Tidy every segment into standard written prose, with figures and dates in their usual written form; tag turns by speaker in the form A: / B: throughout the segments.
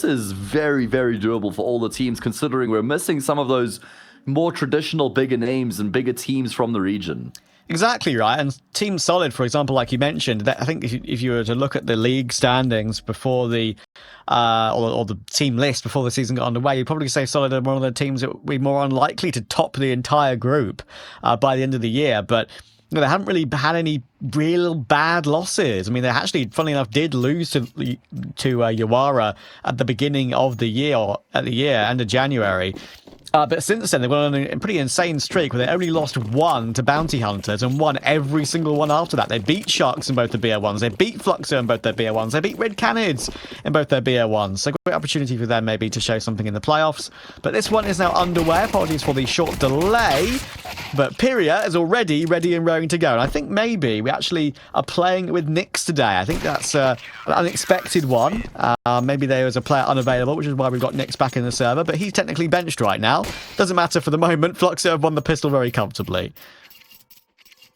A: is very, very doable for all the teams, considering we're missing some of those more traditional bigger names and bigger teams from the region.
B: Exactly right. And Team Solid, for example, like you mentioned, I think if you were to look at the league standings before the or the team list before the season got underway, you'd probably say Solid are one of the teams that would be more unlikely to top the entire group by the end of the year. But they haven't really had any real bad losses. I mean, they actually, funnily enough, did lose to Yawara at the beginning of the year, or at the end of January. But since then, they've gone on a pretty insane streak where they only lost one to Bounty Hunters and won every single one after that. They beat Sharks in both the BO1s. They beat Fluxo in both their BO1s. They beat Red Canids in both their BO1s. So great opportunity for them maybe to show something in the playoffs. But this one is now underway. Apologies for the short delay. But Pyria is already ready and raring to go. And I think maybe we actually are playing with Nyx today. I think that's an unexpected one. Maybe there was a player unavailable, which is why we've got Nyx back in the server. But he's technically benched right now. Doesn't matter for the moment. Fluxo have won the pistol very comfortably.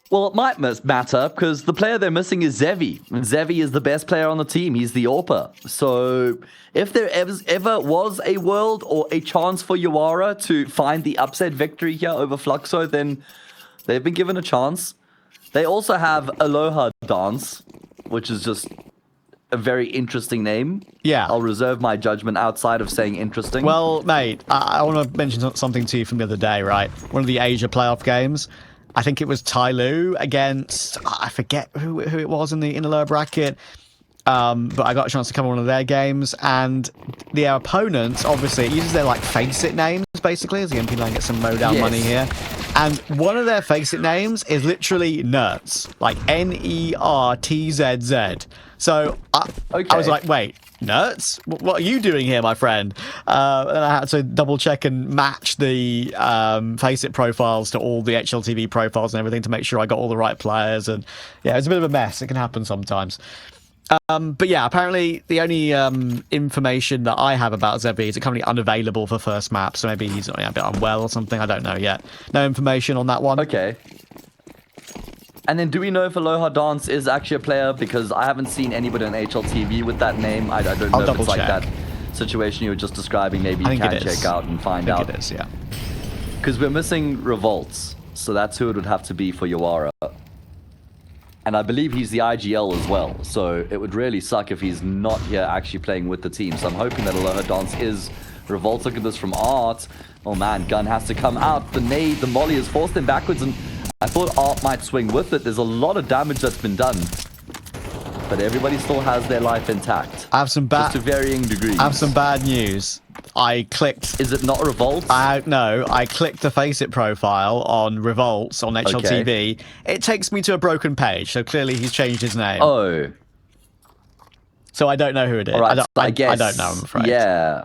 A: Well, it might matter because the player they're missing is Zevi. And Zevi is the best player on the team. He's the AWPer. So if there ever was a world or a chance for Yawara to find the upset victory here over Fluxo, then they've been given a chance. They also have Aloha Dance, which is just a very interesting name.
B: Yeah.
A: I'll reserve my judgment outside of saying interesting.
B: Well, mate, I want to mention something to you from the other day, right? One of the Asia playoff games. I think it was Tyloo against, I forget who it was in the lower bracket. But I got a chance to cover one of their games, and their opponents, obviously, it uses their face it names, basically, as the MP line gets some Modown money here. And one of their face it names is literally Nerds, like Nertzz. So I was like, wait, Nerds? What are you doing here, my friend? And I had to double check and match the Faceit profiles to all the HLTV profiles and everything to make sure I got all the right players. And yeah, it's a bit of a mess. It can happen sometimes. But yeah, apparently the only information that I have about Zevi is currently unavailable for first map. So maybe he's a bit unwell or something. I don't know yet. No information on that one.
A: Okay. And then do we know if Aloha Dance is actually a player? Because I haven't seen anybody on HLTV with that name. I don't know if it's like that situation you were just describing. Maybe you can check out and find out.
B: I think it is, yeah.
A: Because we're missing Revolts. So that's who it would have to be for Yawara. And I believe he's the IGL as well. So it would really suck if he's not here actually playing with the team. So I'm hoping that Aloha Dance is Revolt. Look at this from Art. Oh man, Gun has to come out. The nade, the molly has forced him backwards, and I thought Art might swing with it. There's a lot of damage that's been done. But everybody still has their life intact.
B: I have some bad...
A: Just to varying degrees.
B: I have some bad news. I clicked...
A: Is it not Revolt?
B: No, I clicked the Faceit profile on Revolts on HLTV. Okay. It takes me to a broken page, so clearly he's changed his name.
A: Oh.
B: So I don't know who it is.
A: Right, I guess.
B: I don't know, I'm afraid.
A: Yeah.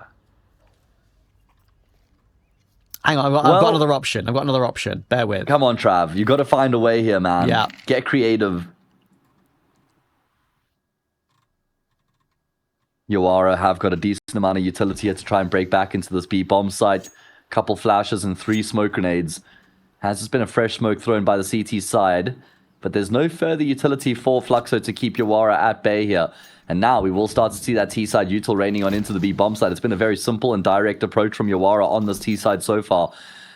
B: Hang on, I've got another option. Bear with.
A: Come on, Trav. You got to find a way here, man.
B: Yeah.
A: Get creative. Yawara have got a decent amount of utility here to try and break back into this B-bomb site. Couple flashes and 3 smoke grenades. Has just been a fresh smoke thrown by the CT side. But there's no further utility for Fluxo to keep Yawara at bay here. And now we will start to see that T-side util raining on into the B-bomb side. It's been a very simple and direct approach from Yawara on this T-side so far.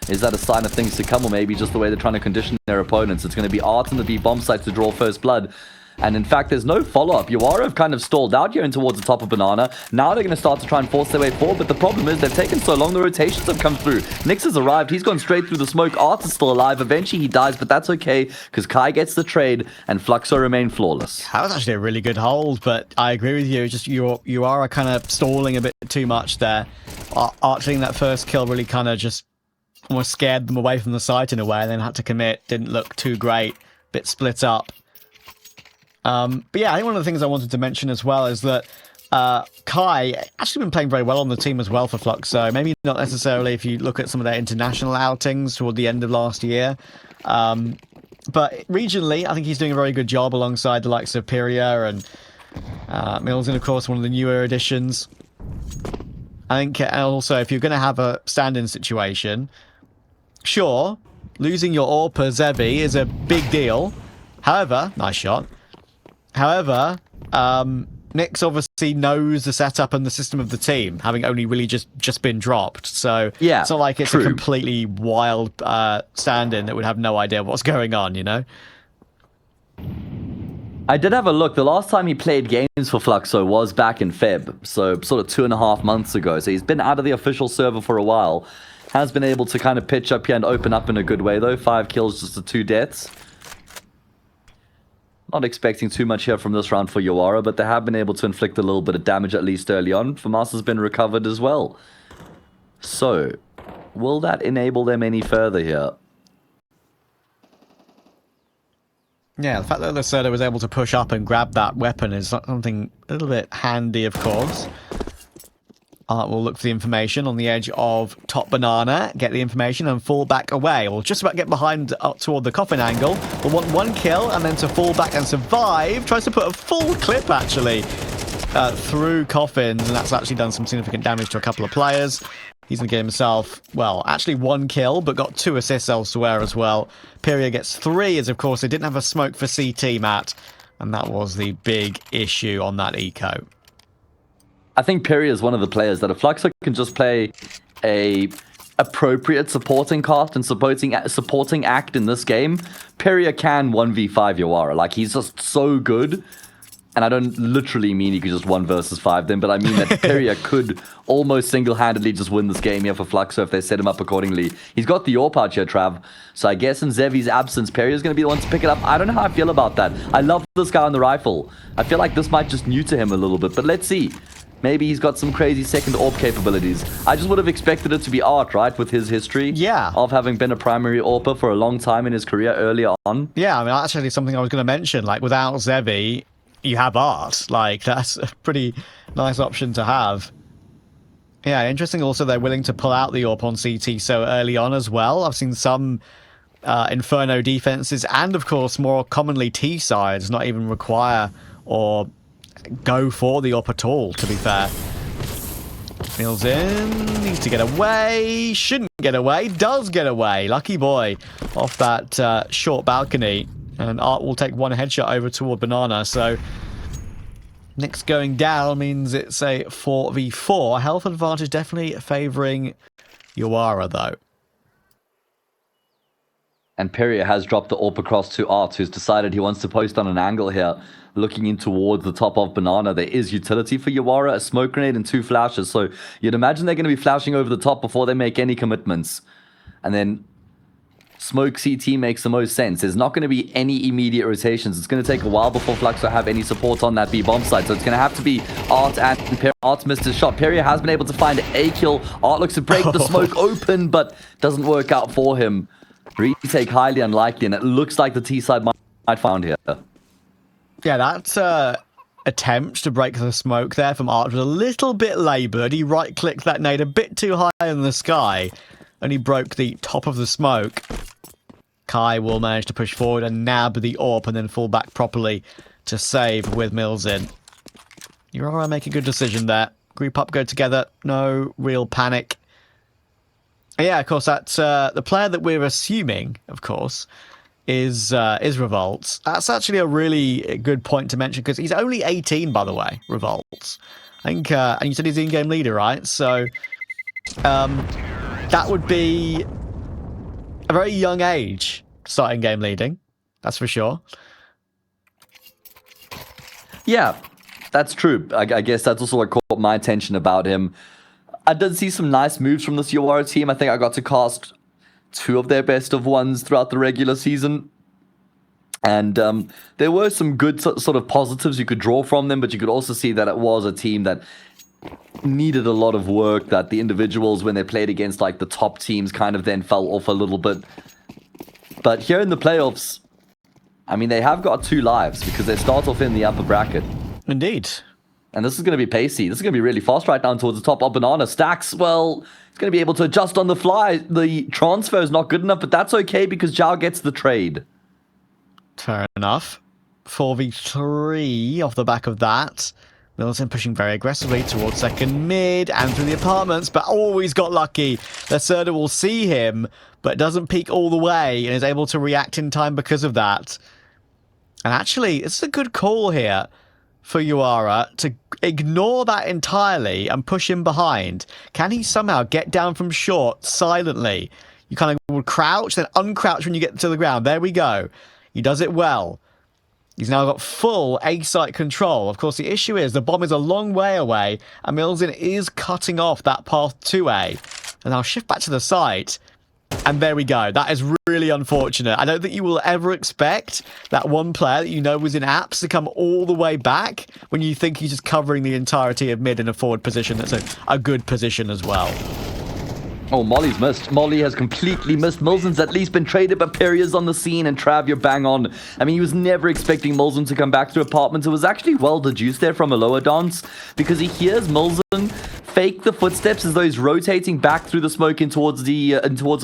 A: Is that a sign of things to come, or maybe just the way they're trying to condition their opponents? It's going to be Art in the B-bomb side to draw first blood. And in fact, there's no follow-up. Yawara have kind of stalled out here and towards the top of Banana. Now they're going to start to try and force their way forward, but the problem is they've taken so long, the rotations have come through. Nyx has arrived. He's gone straight through the smoke. Art is still alive. Eventually he dies, but that's okay, because Kai gets the trade, and Fluxo remain flawless.
B: That was actually a really good hold, but I agree with you. Just Yawara kind of stalling a bit too much there. Art getting that first kill really kind of just almost scared them away from the site in a way, and then had to commit. Didn't look too great. Bit split up. But yeah, I think one of the things I wanted to mention as well is that Kai actually been playing very well on the team as well for Fluxo. Maybe not necessarily if you look at some of their international outings toward the end of last year. But regionally, I think he's doing a very good job alongside the likes of Pyria and Mills, of course, one of the newer additions. I think also if you're going to have a stand-in situation, sure, losing your AWPer Zevi is a big deal. However, nice shot. However, Nix obviously knows the setup and the system of the team, having only really just been dropped. So
A: Yeah,
B: it's not like it's
A: true.
B: a completely wild stand-in that would have no idea what's going on, you know?
A: I did have a look. The last time he played games for Fluxo was back in Feb, so sort of 2.5 months ago. So he's been out of the official server for a while. Has been able to kind of pitch up here and open up in a good way, though. 5 kills, just the 2 deaths. Not expecting too much here from this round for Yawara, but they have been able to inflict a little bit of damage, at least early on. FAMAS has been recovered as well. So, will that enable them any further here?
B: Yeah, the fact that Lacerda was able to push up and grab that weapon is something a little bit handy, of course. We'll look for the information on the edge of top banana, get the information and fall back away. We'll just about get behind up toward the coffin angle. We'll want 1 kill and then to fall back and survive. Tries to put a full clip, actually, through coffins, and that's actually done some significant damage to a couple of players. He's going to get himself, well, actually 1 kill, but got 2 assists elsewhere as well. Pyria gets 3, as of course they didn't have a smoke for CT, Matt, and that was the big issue on that eco.
A: I think Pyria is one of the players that if Fluxo can just play a appropriate supporting cast and supporting act in this game, Pyria can 1v5 Yawara. Like, he's just so good. And I don't literally mean he could just 1 versus 5 them, but I mean that Pyria could almost single-handedly just win this game here for Fluxo if they set him up accordingly. He's got the AWP out here, Trav. So I guess in Zevi's absence, Pyria's going to be the one to pick it up. I don't know how I feel about that. I love this guy on the rifle. I feel like this might just new to him a little bit, but let's see. Maybe he's got some crazy second AWP capabilities. I just would have expected it to be Art, right? With his history of having been a primary AWPer for a long time in his career earlier on.
B: Yeah, I mean, actually something I was going to mention. Like, without Zevi, you have Art. Like, that's a pretty nice option to have. Yeah, interesting also they're willing to pull out the AWP on CT so early on as well. I've seen some Inferno defenses and, of course, more commonly T-sides not even require or go for the AWP at all, to be fair. Feels in, needs to get away, shouldn't get away, does get away. Lucky boy off that short balcony. And Art will take 1 headshot over toward Banana, so Nick's going down means it's a 4v4. Health advantage definitely favouring Yawara, though.
A: And Pyria has dropped the AWP across to Art, who's decided he wants to post on an angle here, looking in towards the top of Banana. There is utility for Yawara, a smoke grenade and 2 flashes, so you'd imagine they're going to be flashing over the top before they make any commitments. And then smoke CT makes the most sense. There's not going to be any immediate rotations. It's going to take a while before Fluxo have any support on that B bomb side. So it's going to have to be Art and Pyria. Art's missed his shot. Pyria has been able to find a kill. Art looks to break the smoke open, but doesn't work out for him. Retake highly unlikely, and it looks like the T side might found here.
B: Yeah, that attempt to break the smoke there from Art was a little bit laboured. He right-clicked that nade a bit too high in the sky, and he broke the top of the smoke. Kai will manage to push forward and nab the AWP and then fall back properly to save with Mills in. Yawara make a good decision there. Group up, go together. No real panic. Yeah, of course, that's the player that we're assuming, of course, is Revolts. That's actually a really good point to mention because he's only 18, by the way, Revolts. I think, and you said he's the in-game leader, right? So that would be a very young age starting game leading. That's for sure.
A: Yeah, that's true. I guess that's also what caught my attention about him. I did see some nice moves from this Yawara team. I think I got to cast 2 of their best of ones throughout the regular season. And there were some good sort of positives you could draw from them, but you could also see that it was a team that needed a lot of work, that the individuals, when they played against like the top teams, kind of then fell off a little bit. But here in the playoffs, I mean, they have got 2 lives because they start off in the upper bracket.
B: Indeed.
A: And this is going to be pacey. This is going to be really fast right down towards the top of Banana. Stacks, well, it's going to be able to adjust on the fly. The transfer is not good enough, but that's okay because Zhao gets the trade.
B: Fair enough. 4v3 off the back of that. Milton pushing very aggressively towards second mid and through the apartments, but always got lucky. Lacerda will see him, but doesn't peek all the way and is able to react in time because of that. And actually, it's a good call here. for Yawara to ignore that entirely and push him behind. Can he somehow get down from short silently? You kind of would crouch, then uncrouch when you get to the ground. There we go. He does it well. He's now got full A-site control. Of course, the issue is the bomb is a long way away, and Milzen is cutting off that path to A. And I'll shift back to the site. And there we go. That is really unfortunate. I don't think you will ever expect that one player that you know was in apps to come all the way back when you think he's just covering the entirety of mid in a forward position that's a good position as well.
A: Oh, Molly's missed. Molly has completely missed. Milzen's at least been traded, but Perry's on the scene, and Trav, you're bang on. I mean, he was never expecting Milzen to come back to apartments. It was actually well deduced there from a lower dance, because he hears Milzen fake the footsteps as though he's rotating back through the smoke in towards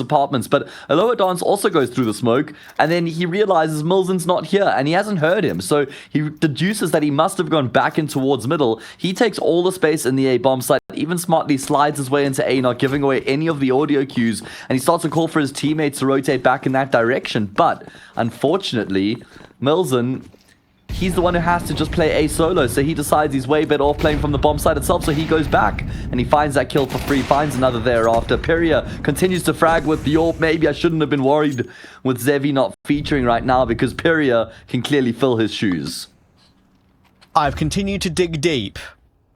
A: apartments. But a lower dance also goes through the smoke, and then he realizes Milzen's not here, and he hasn't heard him. So he deduces that he must have gone back in towards middle. He takes all the space in the A bomb site, even smartly slides his way into A, not giving away any of the audio cues, and he starts to call for his teammates to rotate back in that direction. But unfortunately, Milzen, he's the one who has to just play A solo, so he decides he's way better off playing from the bomb site itself, so he goes back, and he finds that kill for free, finds another thereafter. Peria continues to frag with the AWP. Maybe I shouldn't have been worried with Zevi not featuring right now, because Peria can clearly fill his shoes.
B: I've continued to dig deep,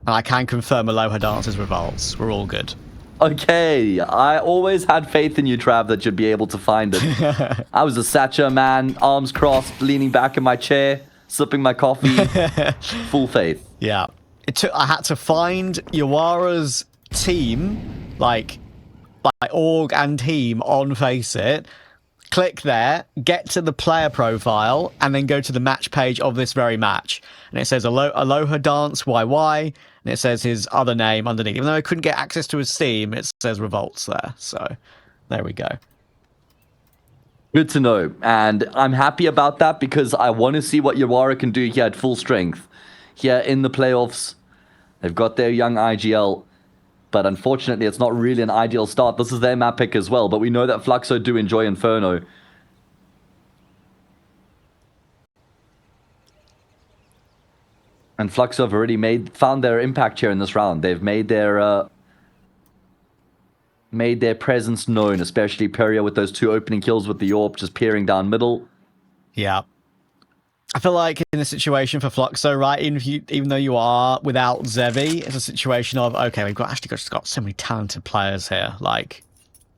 B: and I can confirm Aloha Dance's revolts. We're all good.
A: Okay, I always had faith in you, Trav, that you'd be able to find it. I was a Satcher man, arms crossed, leaning back in my chair, sipping my coffee, full faith.
B: Yeah. I had to find Yawara's team, like org and team on Faceit, click there, get to the player profile, and then go to the match page of this very match. And it says Aloha Dance YY, and it says his other name underneath. Even though I couldn't get access to his Steam, it says Revolts there. So there we go.
A: Good to know, and I'm happy about that because I want to see what Yawara can do here at full strength. Here in the playoffs, they've got their young IGL, but unfortunately it's not really an ideal start. This is their map pick as well, but we know that Fluxo do enjoy Inferno. And Fluxo have already found their impact here in this round. They've made their presence known, especially Peria with those two opening kills with the AWP just peering down middle.
B: Yeah. I feel like in this situation for Fluxo, right, even though you are without Zevi, it's a situation of, okay, we've got so many talented players here. Like,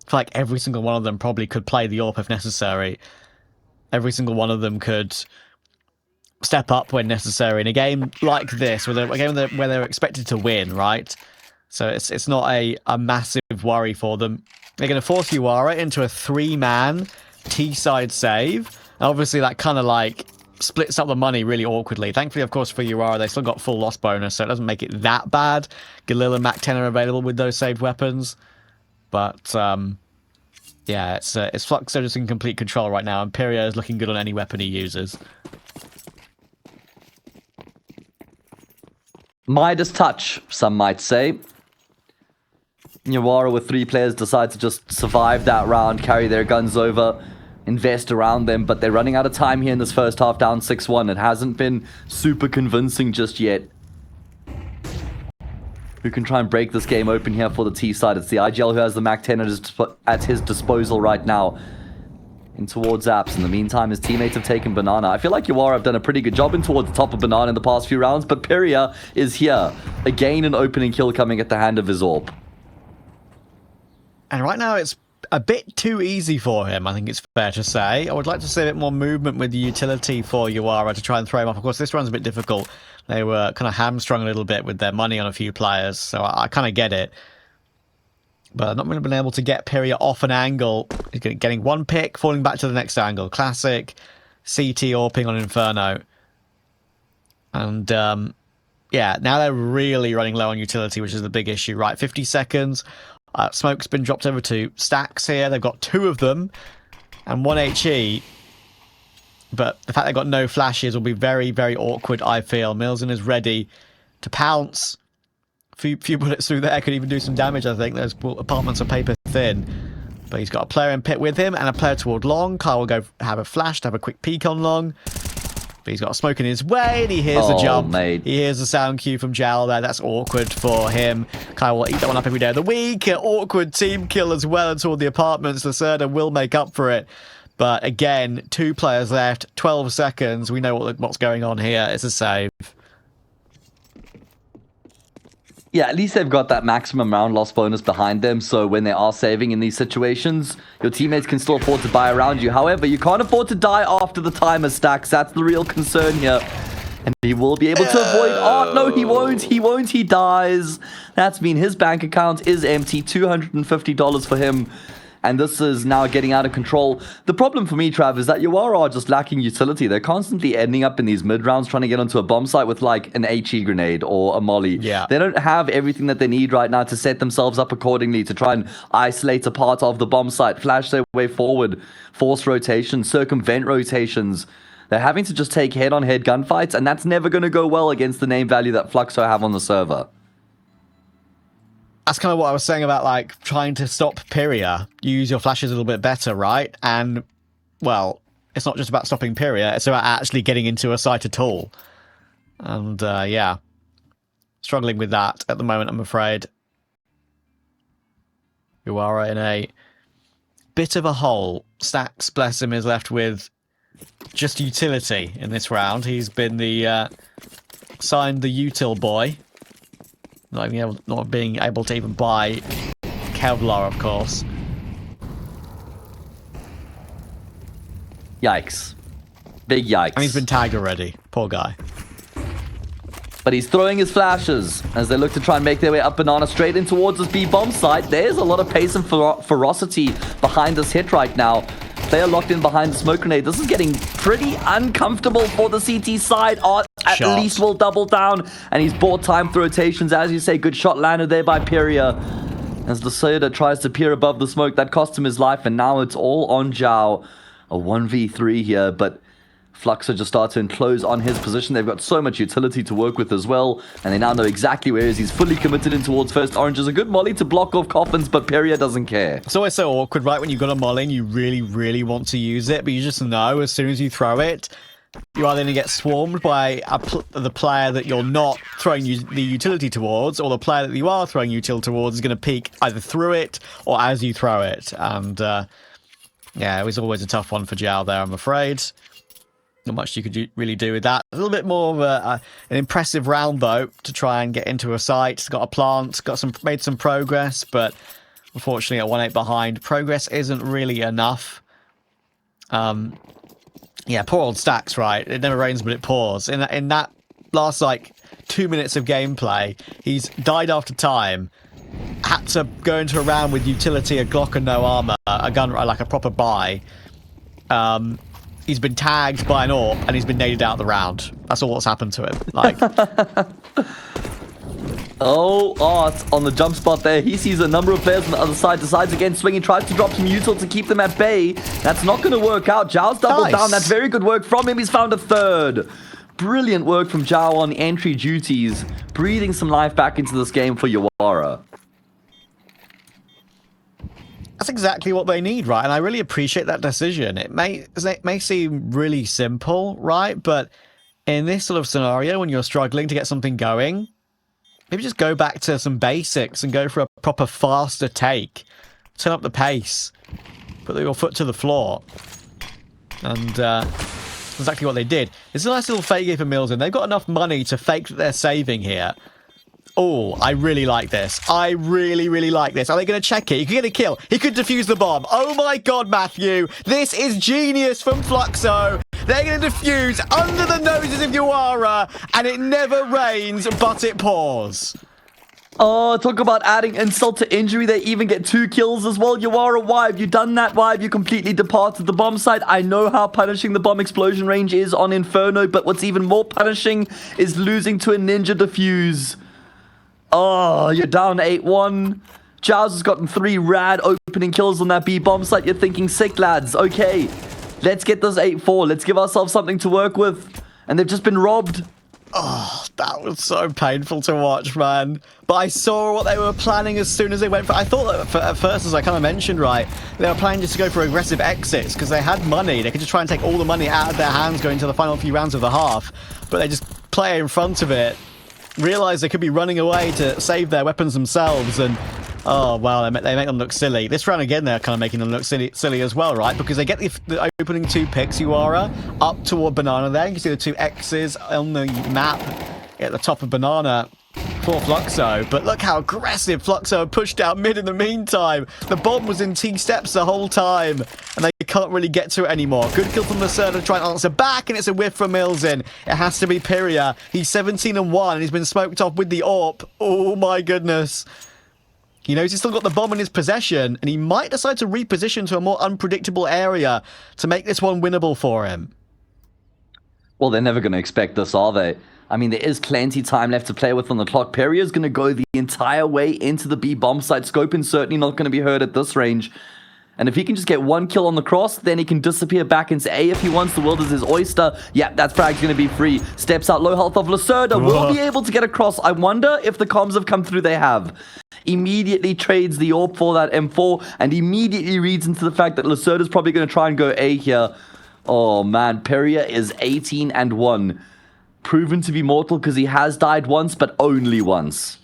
B: I feel like every single one of them probably could play the AWP if necessary. Every single one of them could step up when necessary in a game like this, where they're expected to win, right? So it's not a massive worry for them. They're going to force Yawara into a 3-man T-side save. And obviously, that kind of like splits up the money really awkwardly. Thankfully, of course, for Yawara, they still got full loss bonus, so it doesn't make it that bad. Galil and Mac 10 are available with those saved weapons. But, yeah, it's Fluxo just in complete control right now, and Peria is looking good on any weapon he uses.
A: Midas touch, some might say. Yawara with 3 players decide to just survive that round, carry their guns over, invest around them, but they're running out of time here in this first half, down 6-1. It hasn't been super convincing just yet. Who can try and break this game open here for the T side? It's the IGL who has the Mac 10 at his disposal right now. In towards Apps. In the meantime, his teammates have taken Banana. I feel like Yawara have done a pretty good job in towards the top of Banana in the past few rounds, but Peria is here. Again, an opening kill coming at the hand of his AWP.
B: And right now, it's a bit too easy for him, I think it's fair to say. I would like to see a bit more movement with the utility for Yawara to try and throw him off. Of course, this run's a bit difficult. They were kind of hamstrung a little bit with their money on a few players, so I kind of get it. But I've not really been able to get Peria off an angle. He's getting one pick, falling back to the next angle. Classic CT AWPing on Inferno. And, yeah, now they're really running low on utility, which is the big issue, right? 50 seconds. Smoke's been dropped over to Stacks here. They've got 2 of them and 1 HE. But the fact they've got no flashes will be very, very awkward, I feel. Milzen is ready to pounce. Few bullets through there could even do some damage, I think. Those apartments are paper thin. But he's got a player in pit with him and a player toward long. Kyle will go have a flash to have a quick peek on long. But he's got a smoke in his way, and he hears the jump.
A: Mate.
B: He hears the sound cue from Jal there. That's awkward for him. Kai will eat that one up every day of the week. An awkward team kill as well toward the apartments. Lacerda will make up for it. But again, 2 players left, 12 seconds. We know what's going on here. It's a save.
A: Yeah, at least they've got that maximum round loss bonus behind them, so when they are saving in these situations, your teammates can still afford to buy around you. However, you can't afford to die after the timer stacks. That's the real concern here. And he will be able to avoid... Oh, no, he won't. He won't. He dies. That's mean his bank account is empty. $250 for him. And this is now getting out of control. The problem for me, Trav, is that Yawara are just lacking utility. They're constantly ending up in these mid-rounds trying to get onto a bomb site with like an HE grenade or a molly.
B: Yeah.
A: They don't have everything that they need right now to set themselves up accordingly, to try and isolate a part of the bomb site, flash their way forward, force rotations, circumvent rotations. They're having to just take head-on-head gunfights, and that's never going to go well against the name value that Fluxo have on the server.
B: That's kind of what I was saying about, like, trying to stop Pyria. Use your flashes a little bit better, right? And, well, it's not just about stopping Pyria, it's about actually getting into a site at all. And, yeah. Struggling with that at the moment, I'm afraid. Yawara in a bit of a hole. Stacks, bless him, is left with just utility in this round. He's been the, signed the util boy. Not being able to even buy Kevlar, of course.
A: Yikes. Big yikes.
B: And he's been tagged already. Poor guy.
A: But he's throwing his flashes as they look to try and make their way up Banana straight in towards this B-bomb site. There's a lot of pace and ferocity behind this hit right now. They are locked in behind the smoke grenade. This is getting pretty uncomfortable for the CT side. At least will double down. And he's bought time through rotations. As you say, good shot landed there by Pyria. As Lacerda tries to peer above the smoke, that cost him his life. And now it's all on Zhao. A 1v3 here, but Fluxo just starts to enclose on his position. They've got so much utility to work with as well, and they now know exactly where he is. He's fully committed in towards first orange. Is a good molly to block off coffins, but Pyria doesn't care.
B: It's always so awkward, right? When you've got a molly and you really, really want to use it, but you just know as soon as you throw it, you're either going to get swarmed by the player that you're not throwing the utility towards, or the player that you are throwing utility towards is going to peek either through it or as you throw it. And, yeah, it was always a tough one for Zhao there, I'm afraid. Not much you could really do with that. A little bit more of an impressive round, though, to try and get into a site. It's got a plant, made some progress, but unfortunately at 1-8 behind. Progress isn't really enough. Yeah, poor old Stacks, right? It never rains, but it pours. In that last, like, 2 minutes of gameplay, he's died after time, had to go into a round with utility, a Glock and no armor, a gun, like a proper buy. He's been tagged by an AWP, and he's been naded out the round. That's all that's happened to him. Like,
A: it's on the jump spot there. He sees a number of players on the other side, decides against swinging, tries to drop some util to keep them at bay. That's not going to work out. Zhao's doubled down. That's very good work from him. He's found a third. Brilliant work from Zhao on entry duties, breathing some life back into this game for Yawara.
B: that's exactly what they need, right? And I really appreciate that decision. It may seem really simple, right? But in this sort of scenario, when you're struggling to get something going, maybe just go back to some basics and go for a proper faster take. Turn up the pace. Put your foot to the floor. And exactly what they did. It's a nice little fake game for Mills, and they've got enough money to fake that they're saving here. Oh, I really like this. I really, really like this. Are they going to check it? He could get a kill. He could defuse the bomb. Oh my god, Matthew. This is genius from Fluxo. They're going to defuse under the noses of Yawara, and it never rains, but it pours.
A: Oh, talk about adding insult to injury. They even get 2 kills as well. Yawara, why have you done that? Why have you completely departed the bomb site? I know how punishing the bomb explosion range is on Inferno, but what's even more punishing is losing to a ninja defuse. Oh, you're down 8-1. Jaws has gotten 3 rad opening kills on that B bomb site. You're thinking, sick lads. Okay, let's get this 8-4. Let's give ourselves something to work with. And they've just been robbed.
B: Oh, That was so painful to watch, man. But I saw what they were planning as soon as they went for... I thought that at first, as I kind of mentioned, right, they were planning just to go for aggressive exits because they had money. They could just try and take all the money out of their hands going into the final few rounds of the half. But they just play in front of it, realize they could be running away to save their weapons themselves, and... Oh, wow, they make them look silly. This round, again, they're kind of making them look silly as well, right? Because they get the opening 2 picks, Yawara, up toward Banana there. You can see the 2 X's on the map at the top of Banana for Fluxo. But look how aggressive Fluxo pushed out mid in the meantime. The bomb was in T-steps the whole time, and they can't really get to it anymore. Good kill from Lacerda to try and answer back, and it's a whiff from Milzen. It has to be Pyria. He's 17-1, and he's been smoked off with the AWP. Oh, my goodness. He knows he's still got the bomb in his possession, and he might decide to reposition to a more unpredictable area to make this one winnable for him.
A: Well, they're never going to expect this, are they? I mean, there is plenty time left to play with on the clock. Perry is going to go the entire way into the B bomb site. Scopin's certainly not going to be hurt at this range. And if he can just get 1 kill on the cross, then he can disappear back into A if he wants. The world is his oyster. Yeah, that frag's going to be free. Steps out, low health of Lacerda. Will be able to get across. I wonder if the comms have come through. They have. Immediately trades the AWP for that M4 and immediately reads into the fact that Lacerda's probably going to try and go A here. Oh, man. Peria is 18-1. Proven to be mortal because he has died once, but only once.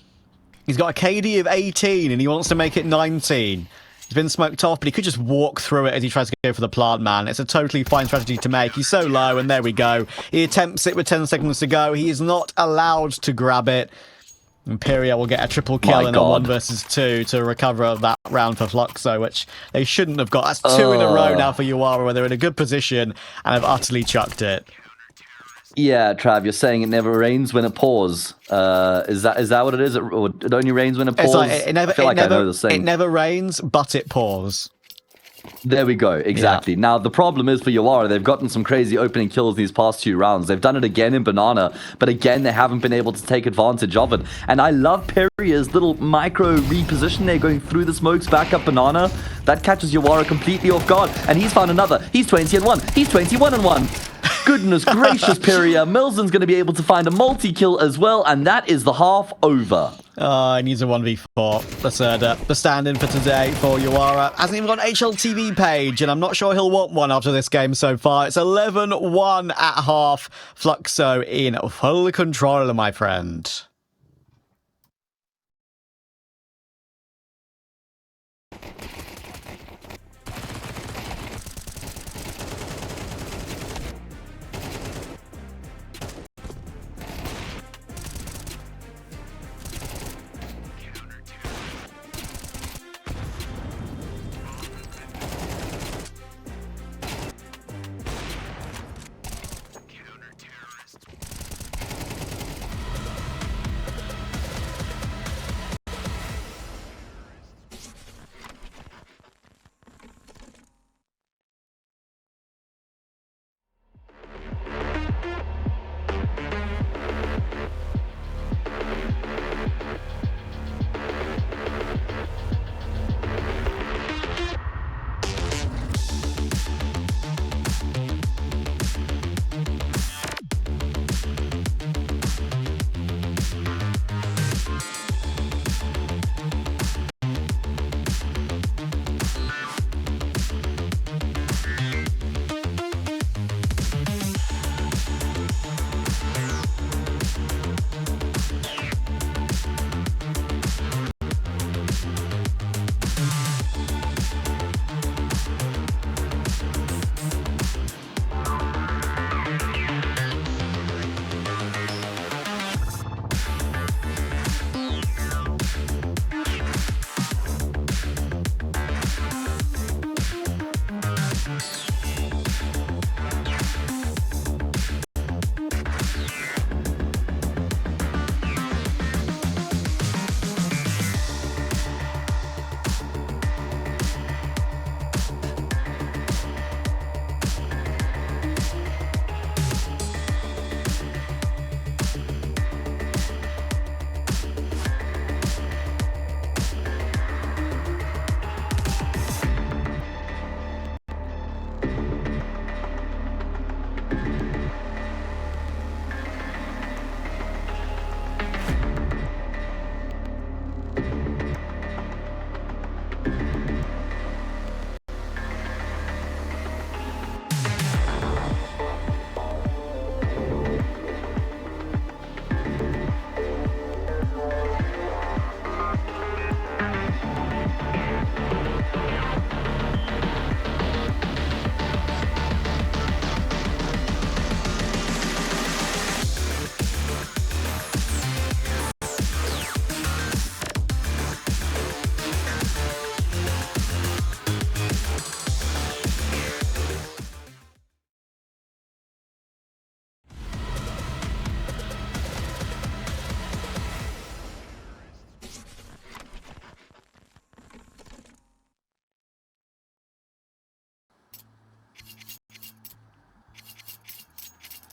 B: He's got a KD of 18 and he wants to make it 19. He's been smoked off, but he could just walk through it as he tries to go for the plant, man. It's a totally fine strategy to make. He's so low, and there we go. He attempts it with 10 seconds to go. He is not allowed to grab it. Imperia will get a triple kill in a 1 versus 2 to recover that round for Fluxo, which they shouldn't have got. That's 2 in a row now for Yawara, where they're in a good position and have utterly chucked it.
A: Yeah, Trav, you're saying it never rains when it pours. Is that what it is? Or it only rains when it pours?
B: Like,
A: I feel like I know the saying.
B: It never rains, but it pours.
A: There we go, exactly. Yeah. Now, the problem is for Yawara, they've gotten some crazy opening kills these past 2 rounds. They've done it again in Banana, but again, they haven't been able to take advantage of it. And I love Perria's little micro reposition there, going through the smokes back up Banana. That catches Yawara completely off guard, and he's found another. He's 20-1. He's 21-1. Goodness gracious, Peria. Milzen's going to be able to find a multi-kill as well, and that is the half over.
B: He needs a 1v4. Lacerda, the stand-in for today for Yawara. Hasn't even got an HLTV page, and I'm not sure he'll want one after this game so far. It's 11-1 at half. Fluxo in full control, my friend.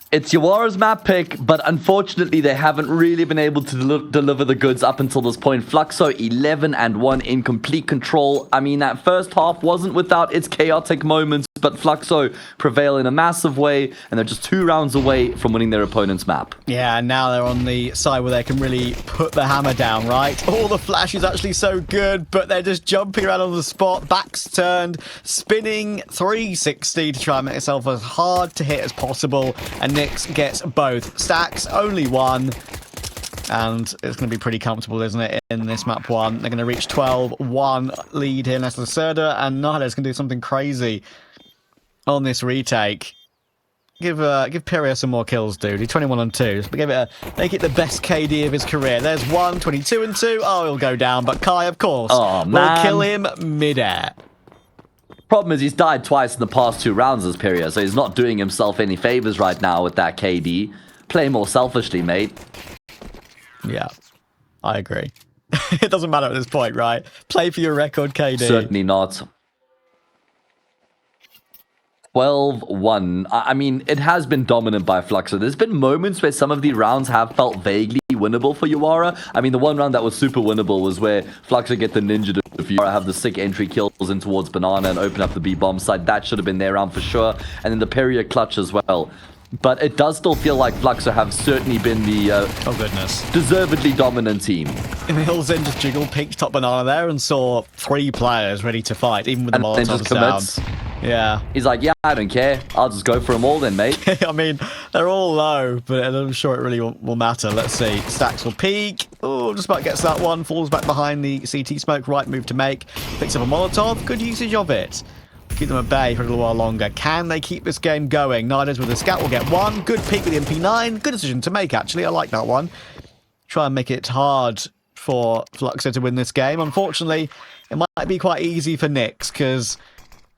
A: It's Yawara's map pick, but unfortunately they haven't really been able to deliver the goods up until this point. Fluxo 11-1 in complete control. I mean, that first half wasn't without its chaotic moments, but Fluxo prevail in a massive way, and they're just 2 rounds away from winning their opponent's map.
B: Yeah, and now they're on the side where they can really put the hammer down, right? Oh, the flash is actually so good, but they're just jumping around on the spot, backs turned, spinning 360 to try and make itself as hard to hit as possible, and Nyx gets both. Stacks only one, and it's going to be pretty comfortable, isn't it, in this map 1? They're going to reach 12-1 lead here next to the Serda, and nardes can do something crazy on this retake. Give Pyria some more kills, dude. He's 21-2. Make it the best KD of his career. There's 1, 22-2. Oh, he'll go down, but Kai, of course, will kill him mid-air.
A: Problem is, he's died twice in the past 2 rounds as Pyria, so he's not doing himself any favors right now with that KD. Play more selfishly, mate.
B: Yeah, I agree. It doesn't matter at this point, right? Play for your record, KD.
A: Certainly not. 12-1. I mean, it has been dominant by Fluxo. There's been moments where some of the rounds have felt vaguely winnable for Yawara. I mean, the one round that was super winnable was where Fluxo get the ninja to Yawara have the sick entry kills in towards Banana and open up the B bomb side. That should have been their round for sure. And then the Pyria clutch as well. But it does still feel like Fluxo have certainly been the
B: oh goodness,
A: deservedly dominant team.
B: Milzen just jiggled, picked top Banana there and saw 3 players ready to fight, even with the Molotovs down. Yeah.
A: He's like, yeah, I don't care. I'll just go for them all then, mate.
B: I mean, they're all low, but I'm sure it really will matter. Let's see. Stacks will peek. Oh, just about gets that one. Falls back behind the CT smoke. Right move to make. Picks up a Molotov. Good usage of it. Keep them at bay for a little while longer. Can they keep this game going? nardes with the scout will get 1. Good peek with the MP9. Good decision to make, actually. I like that one. Try and make it hard for Fluxo to win this game. Unfortunately, it might be quite easy for Nyx, because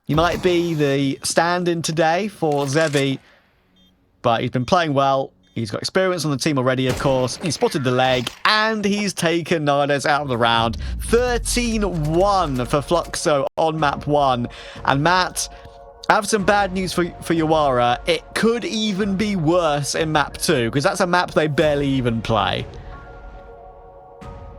B: he might be the stand-in today for Zevi, but he's been playing well. He's got experience on the team already, of course. He spotted the leg, and he's taken nardes out of the round. 13-1 for Fluxo on map 1. And Matt, I have some bad news for Yawara. It could even be worse in map 2, because that's a map they barely even play.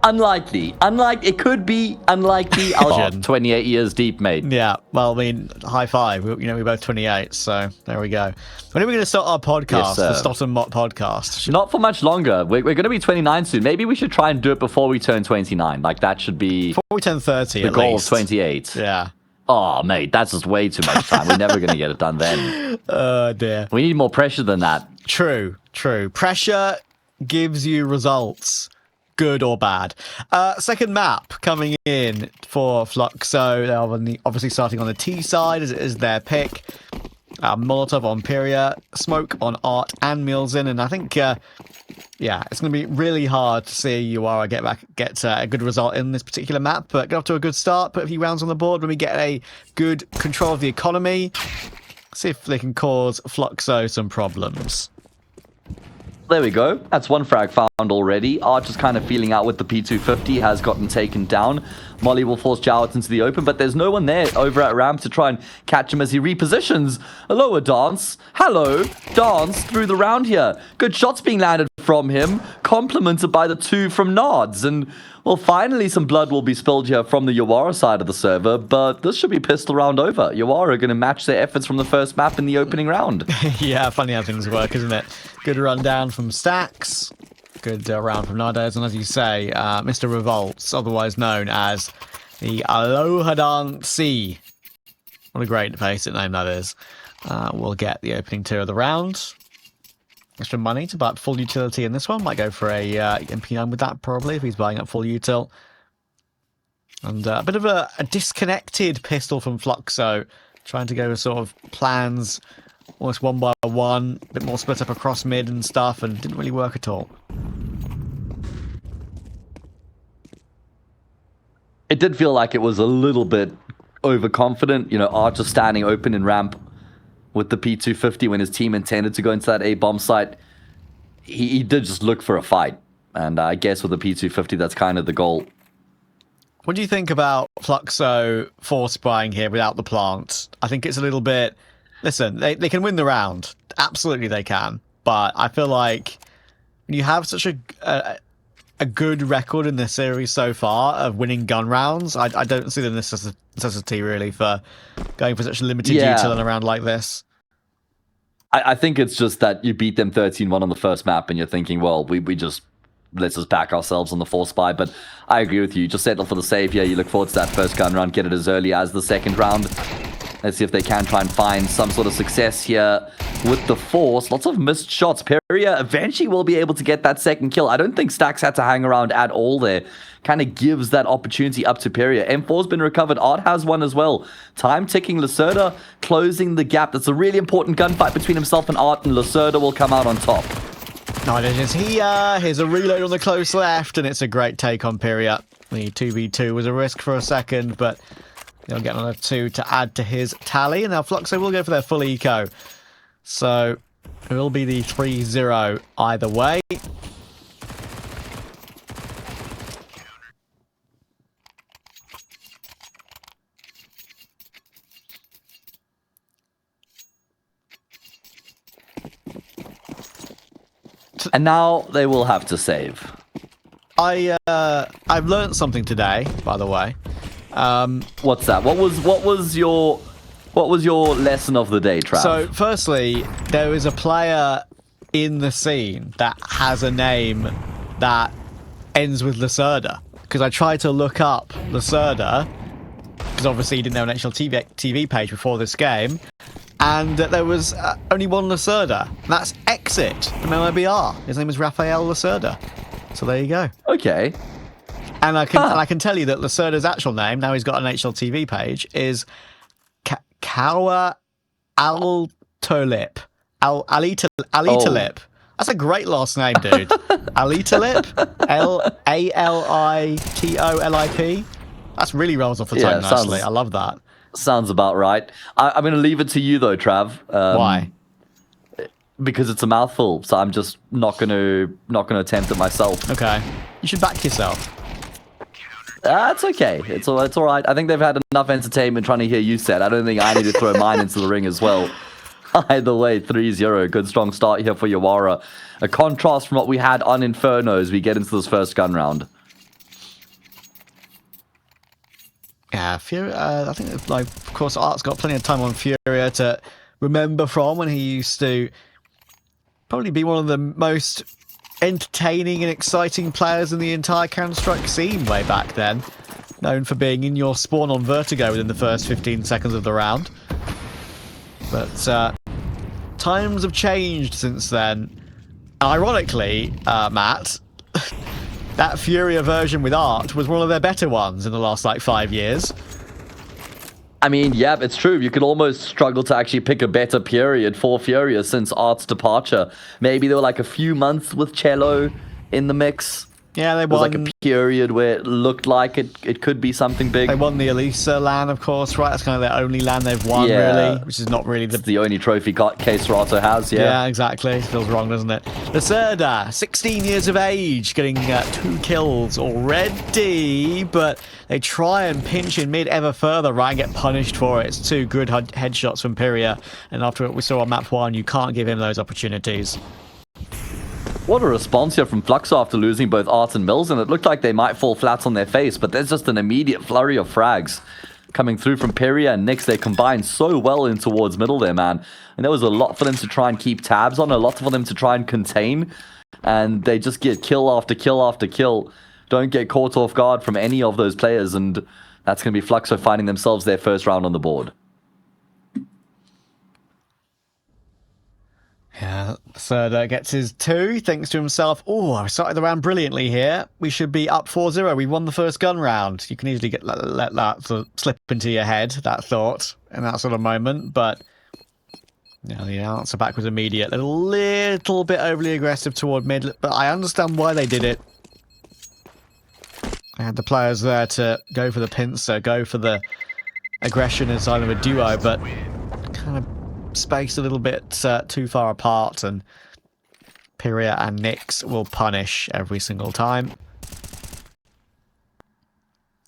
A: Unlikely. It could be unlikely. Oh, 28 years deep, mate.
B: Yeah, well, I mean, high five. We're both 28, so there we go. When are we going to start our podcast, the Stott and Mott podcast?
A: Not for much longer. We're going to be 29 soon. Maybe we should try and do it before we turn 29. Like, that should be...
B: Before we turn 30,
A: the goal of 28.
B: Yeah.
A: Oh, mate, that's just way too much time. We're never going to get it done then.
B: Oh, dear.
A: We need more pressure than that.
B: True. Pressure gives you results. Good or bad. Second map coming in for Fluxo. They're obviously starting on the T side as it is their pick. Molotov on Pyria, Smoke on Art and Milzen, and I think, yeah, it's going to be really hard to see Yawara get a good result in this particular map, but get off to a good start, put a few rounds on the board when we get a good control of the economy. See if they can cause Fluxo some problems.
A: There we go. That's 1 frag found already. Arch is kind of feeling out with the P250, has gotten taken down. Molly will force Jowett into the open, but there's no one there over at ramp to try and catch him as he repositions. A lower dance. Hello. Dance through the round here. Good shots being landed from him, complemented by the 2 from nardes. And, well, finally some blood will be spilled here from the Yawara side of the server, but this should be pistol round over. Yawara are going to match their efforts from the first map in the opening round.
B: Yeah, funny how things work, isn't it? Good rundown from Stacks. Good round from nardes. And as you say, Mr. Revolts, otherwise known as the Aloha Dancey. What a great basic name that is. We'll get the opening 2 of the round. Extra money to buy up full utility in this one. Might go for a MP9 with that, probably, if he's buying up full util. And a bit of a disconnected pistol from Fluxo. Trying to go with sort of plans almost 1 by 1, a bit more split up across mid and stuff, and didn't really work at all.
A: It did feel like it was a little bit overconfident. Archer standing open in ramp with the P250 when his team intended to go into that A-bomb site. He did just look for a fight. And I guess with the P250, that's kind of the goal.
B: What do you think about Fluxo force buying here without the plant? I think it's a little bit... Listen, they can win the round. Absolutely they can. but I feel like when you have such a good record in this series so far of winning gun rounds, I don't see the necessity really for going for such limited util in a round like this.
A: I think it's just that you beat them 13-1 on the first map, and you're thinking, well, let's just back ourselves on the force buy. But I agree with you. Just settle for the save here. You look forward to that first gun round, get it as early as the second round. Let's see if they can try and find some sort of success here with the force. Lots of missed shots. Peria eventually will be able to get that second kill. I don't think Stacks had to hang around at all there. Kind of gives that opportunity up to Peria. M4's been recovered. Art has one as well. Time ticking. Lacerda closing the gap. That's a really important gunfight between himself and Art, and Lacerda will come out on top.
B: Nardes is here. Here's a reload on the close left, and it's a great take on Peria. The 2v2 was a risk for a second, but he'll get another 2 to add to his tally. And now Fluxo will go for their full eco. So it will be the 3-0 either way.
A: And now they will have to save.
B: I've learned something today, by the way.
A: What's that? What was your lesson of the day, Trav?
B: So, firstly, there is a player in the scene that has a name that ends with Lacerda. Because I tried to look up Lacerda, because obviously he didn't have an actual TV page before this game, and there was only one Lacerda, and that's Exit from MIBR. His name is Rafael Lacerda. So there you go.
A: Okay.
B: And I can tell you that Lacerda's actual name, now he's got an HLTV page, is Kawa Altolip. Alitalip. That's a great last name, dude. Alitalip. Alitolip. That's really rolls off the tongue nicely. I love that.
A: Sounds about right. I'm going to leave it to you, though, Trav.
B: Why?
A: Because it's a mouthful, so I'm just not going to attempt it myself.
B: Okay. You should back yourself.
A: That's okay. It's all right. I think they've had enough entertainment trying to hear you said. I don't think I need to throw mine into the ring as well. Either way, 3-0. Good strong start here for Yawara. A contrast from what we had on Inferno as we get into this first gun round.
B: Yeah, Fury. I think, like, of course, Art's got plenty of time on Furia to remember from when he used to probably be one of the most entertaining and exciting players in the entire Counter-Strike scene way back then. Known for being in your spawn on Vertigo within the first 15 seconds of the round. But times have changed since then. Ironically, Matt, that Furia version with Art was one of their better ones in the last, 5 years.
A: I mean, yeah, it's true. You could almost struggle to actually pick a better period for Furia since Art's departure. Maybe there were a few months with Cello in the mix.
B: Yeah, they
A: won.
B: won.
A: There was a period where it looked like it could be something big.
B: They won the Elisa LAN, of course, right? That's kind of their only LAN they've won, really, which is not really
A: the only trophy case Rato has,
B: Yeah, exactly. It feels wrong, doesn't it? Lacerda, 16 years of age, getting 2 kills already, but they try and pinch in mid ever further, right, and get punished for it. It's 2 good headshots from Pyria, and after what we saw on map 1, you can't give him those opportunities.
A: What a response here from Fluxo after losing both Art and Mills, and it looked like they might fall flat on their face, but there's just an immediate flurry of frags coming through from Pyria and Nyx. They combined so well in towards middle there, man. And there was a lot for them to try and keep tabs on, a lot for them to try and contain, and they just get kill after kill after kill. Don't get caught off guard from any of those players, and that's going to be Fluxo finding themselves their first round on the board.
B: Yeah, Lacerda gets his 2, thinks to himself, oh, I started the round brilliantly here. We should be up 4-0. We won the first gun round. You can easily let that sort of slip into your head, that thought, in that sort of moment. But the answer back was immediate. A little bit overly aggressive toward mid, but I understand why they did it. They had the players there to go for the pincer, go for the aggression inside of a duo, but kind of spaced a little bit too far apart, and Pyria and Nyx will punish every single time.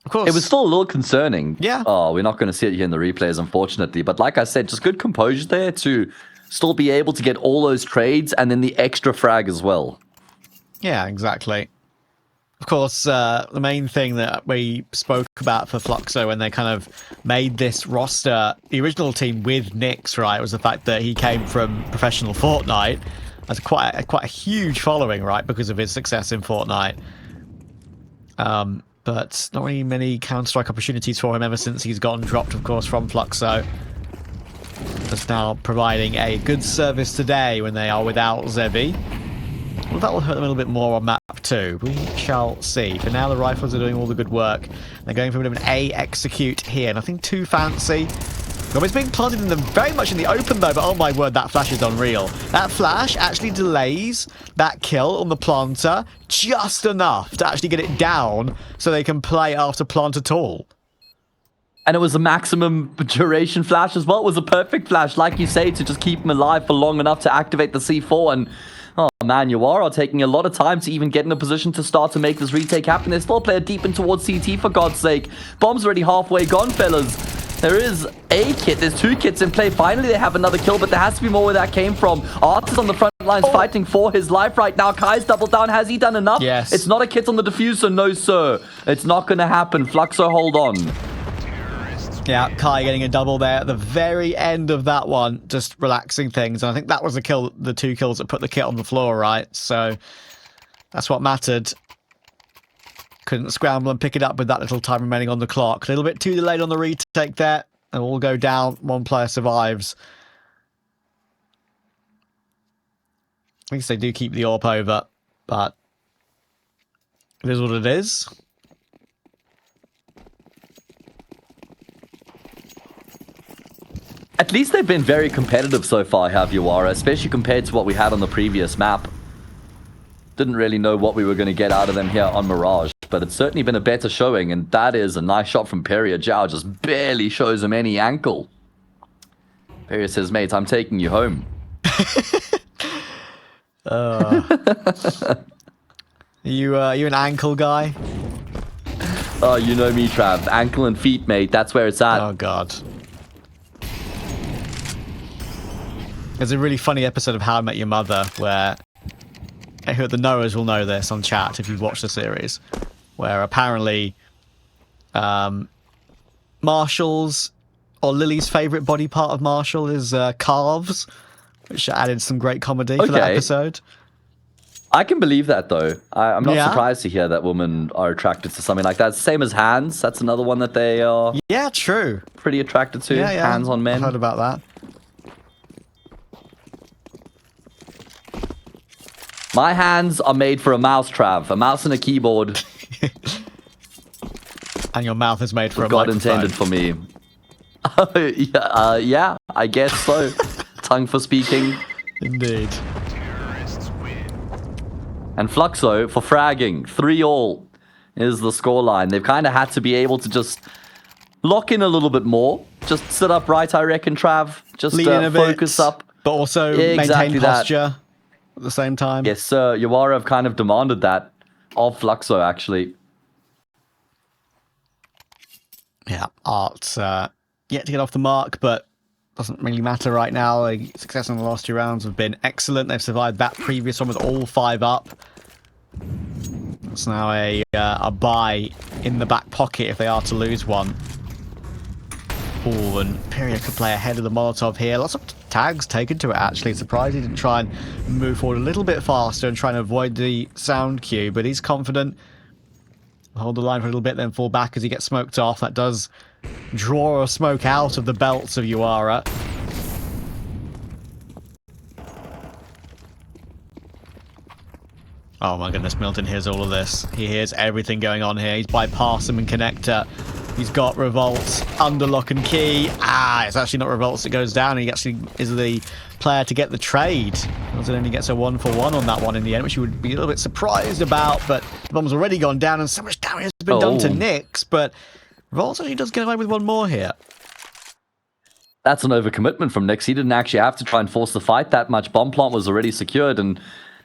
B: Of course.
A: It was still a little concerning.
B: Yeah.
A: Oh, we're not going to see it here in the replays, unfortunately. But like I said, just good composure there to still be able to get all those trades and then the extra frag as well.
B: Yeah, exactly. Of course, the main thing that we spoke about for Fluxo when they kind of made this roster, the original team with Nyx, right, was the fact that he came from professional Fortnite, has quite a huge following, right, because of his success in Fortnite. But not really many Counter-Strike opportunities for him ever since he's gotten dropped, of course, from Fluxo. Just now providing a good service today when they are without Zevi. Well, that will hurt them a little bit more on map 2. We shall see. For now, the rifles are doing all the good work. They're going for a bit of an A execute here. Nothing too fancy. It's being planted in very much in the open, though, but oh my word, that flash is unreal. That flash actually delays that kill on the planter just enough to actually get it down so they can play after plant at all.
A: And it was a maximum duration flash as well. It was a perfect flash, like you say, to just keep him alive for long enough to activate the C4. And, oh man, Yawara taking a lot of time to even get in a position to start to make this retake happen. There's still a player deep in towards CT, for God's sake. Bomb's already halfway gone, fellas. There is a kit. There's 2 kits in play. Finally, they have another kill, but there has to be more where that came from. Art is on the front lines fighting for his life right now. Kai's doubled down. Has he done enough?
B: Yes.
A: It's not a kit on the diffuser. No, sir. It's not going to happen. Fluxo, hold on.
B: Yeah, Kai getting a double there at the very end of that one, just relaxing things. And I think that was the 2 kills that put the kit on the floor, right? So that's what mattered. Couldn't scramble and pick it up with that little time remaining on the clock. A little bit too delayed on the retake there. And we'll go down. 1 player survives. At least they do keep the AWP over, but it is what it is.
A: At least they've been very competitive so far, have Yawara, especially compared to what we had on the previous map. Didn't really know what we were going to get out of them here on Mirage, but it's certainly been a better showing, and that is a nice shot from Peria. Zhao just barely shows him any ankle. Peria says, mate, I'm taking you home.
B: You an ankle guy?
A: Oh, you know me, Trav. Ankle and feet, mate. That's where it's at.
B: Oh, God. There's a really funny episode of How I Met Your Mother where... who the knowers will know this on chat if you've watched the series, where apparently Marshall's or Lily's favourite body part of Marshall is calves, which added some great comedy for that episode.
A: I can believe that, though. I'm not surprised to hear that women are attracted to something like that. Same as hands. That's another one that they are
B: true.
A: Pretty attracted to.
B: Yeah.
A: Hands on men.
B: I've heard about that.
A: My hands are made for a mouse, Trav. A mouse and a keyboard.
B: And your mouth is made for a
A: God
B: microphone.
A: intended for me. Yeah, I guess so. Tongue for speaking.
B: Indeed.
A: And Fluxo for fragging. 3-all is the scoreline. They've kind of had to be able to just lock in a little bit more. Just sit upright, I reckon, Trav. Just focus up.
B: But also maintain posture at the same time.
A: Yes, sir. Yawara have kind of demanded that of Fluxo, actually.
B: Yeah, Art's yet to get off the mark, but doesn't really matter right now. The success in the last 2 rounds have been excellent. They've survived that previous one with all 5 up. It's now a buy in the back pocket if they are to lose one. Oh, and Peria could play ahead of the Molotov here. Lots of tags taken to it, actually. Surprised he didn't try and move forward a little bit faster and try and avoid the sound cue, but he's confident. Hold the line for a little bit, then fall back as he gets smoked off. That does draw a smoke out of the belts of Yawara. Oh my goodness, Milton hears all of this. He hears everything going on here. He's bypassed him and connector. He's got Revolts under lock and key. It's actually not Revolts that goes down. He actually is the player to get the trade. Milton only gets a 1-for-1 on that one in the end, which you would be a little bit surprised about, but the bomb's already gone down and so much damage has been done to Nyx, but Revolts actually does get away with one more here.
A: That's an overcommitment from Nyx. He didn't actually have to try and force the fight that much. Bomb plant was already secured, and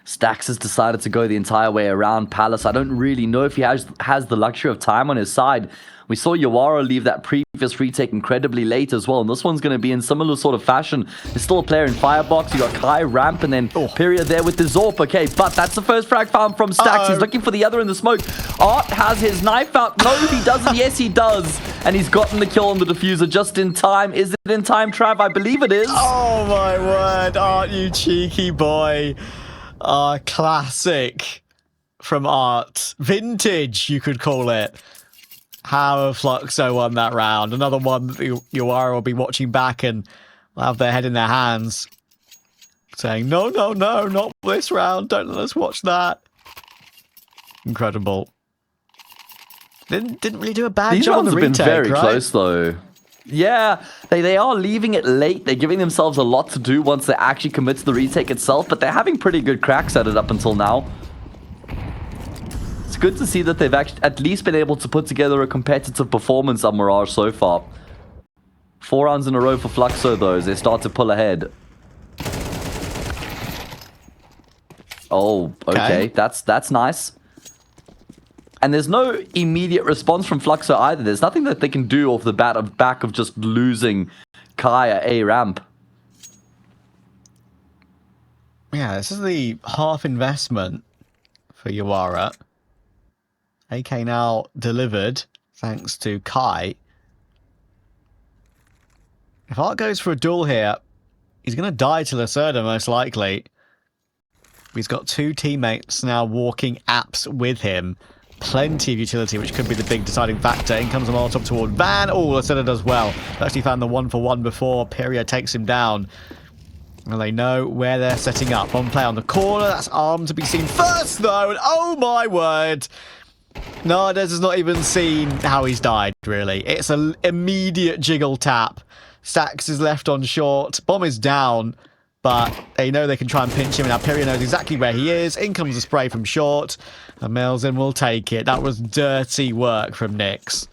A: Stax has decided to go the entire way around Palace. I don't really know if he has the luxury of time on his side. We saw Yawara leave that previous retake incredibly late as well, and this one's going to be in similar sort of fashion. There's still a player in Firebox. You got Kai, Ramp, and then Pyria there with the Zorp. Okay, but that's the first frag found from Stax. He's looking for the other in the smoke. Art has his knife out. No, he doesn't. Yes, he does. And he's gotten the kill on the diffuser just in time. Is it in time, Trav? I believe it is.
B: Oh my word, Art, you cheeky boy. Classic from Art. Vintage, you could call it. How Fluxo won that round. Another one that Yawara will be watching back and will have their head in their hands. Saying, no, no, no, not this round. Don't let us watch that. Incredible. Didn't really do a bad job on the retake,
A: These rounds have been very
B: right?
A: close, though. Yeah, they are leaving it late. They're giving themselves a lot to do once they actually commit to the retake itself, but they're having pretty good cracks at it up until now. It's good to see that they've actually at least been able to put together a competitive performance on Mirage so far. 4 rounds in a row for Fluxo, though, as they start to pull ahead. Oh, okay. That's nice. And there's no immediate response from Fluxo either. There's nothing that they can do off the back of just losing Kai at A ramp.
B: Yeah, this is the half investment for Yawara. AK now delivered, thanks to Kai. If Art goes for a duel here, he's going to die to Lacerda, most likely. He's got 2 teammates now walking apps with him. Plenty of utility, which could be the big deciding factor. In comes the Molotov toward Van. Oh, Lacerda does well. Actually found the 1-for-1 before Pyria takes him down. And they know where they're setting up. One play on the corner. That's Arm to be seen first, though. And oh, my word. Nardes has not even seen how he's died, really. It's an immediate jiggle tap. Stax is left on short. Bomb is down. But they know they can try and pinch him. And now Pyria knows exactly where he is. In comes the spray from short. And Melzin will take it. That was dirty work from Nyx.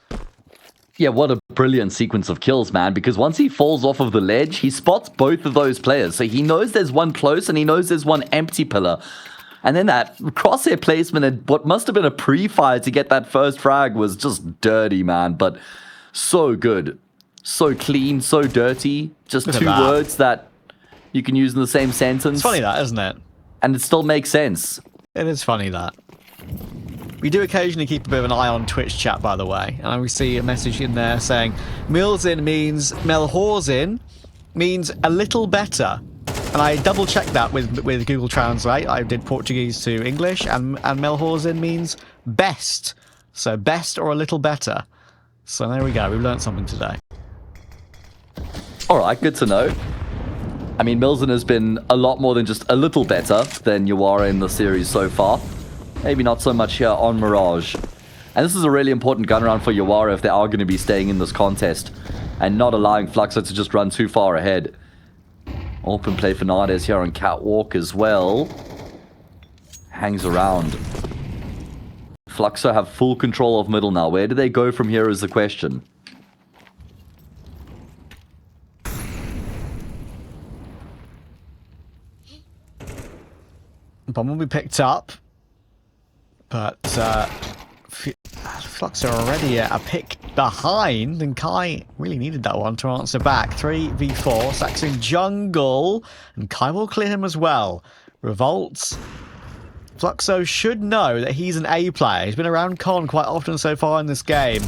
A: Yeah, what a brilliant sequence of kills, man. Because once he falls off of the ledge, he spots both of those players. So he knows there's one close and he knows there's one empty pillar. And then that crosshair placement and what must have been a pre-fire to get that first frag was just dirty, man. But so good. So clean, so dirty. Just 2 words that you can use in the same sentence.
B: It's funny that, isn't it?
A: And it still makes sense.
B: It is funny that. We do occasionally keep a bit of an eye on Twitch chat, by the way. And we see a message in there saying, Milzin means Melhorzin means a little better. And I double-checked that with Google Translate. I did Portuguese to English, and Melhorzin means best. So best or a little better. So there we go. We've learned something today.
A: All right, good to know. I mean, Milzin has been a lot more than just a little better than Yawara in the series so far. Maybe not so much here on Mirage. And this is a really important gun round for Yawara if they are going to be staying in this contest and not allowing Fluxo to just run too far ahead. Open play for Nardes here on Catwalk as well. Hangs around. Fluxo have full control of middle now. Where do they go from here is the question.
B: Bomb will be picked up, but Fluxo are already a pick behind, and Kai really needed that one to answer back. 3v4, Saxon jungle, and Kai will clear him as well. Revolts. Fluxo should know that he's an A player. He's been around Con quite often so far in this game.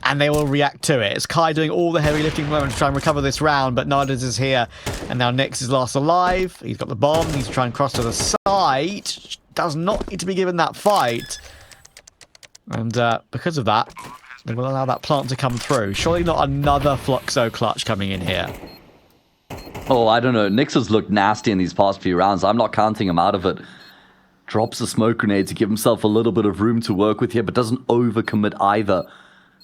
B: And they will react to it. It's Kai doing all the heavy lifting moment to try and recover this round, but Nardes is here. And now Nyx is last alive. He's got the bomb. He's trying to cross to the side. Does not need to be given that fight. And because of that, they will allow that plant to come through. Surely not another Fluxo clutch coming in here.
A: Oh, I don't know. Nyx has looked nasty in these past few rounds. I'm not counting him out of it. Drops a smoke grenade to give himself a little bit of room to work with here, but doesn't overcommit either.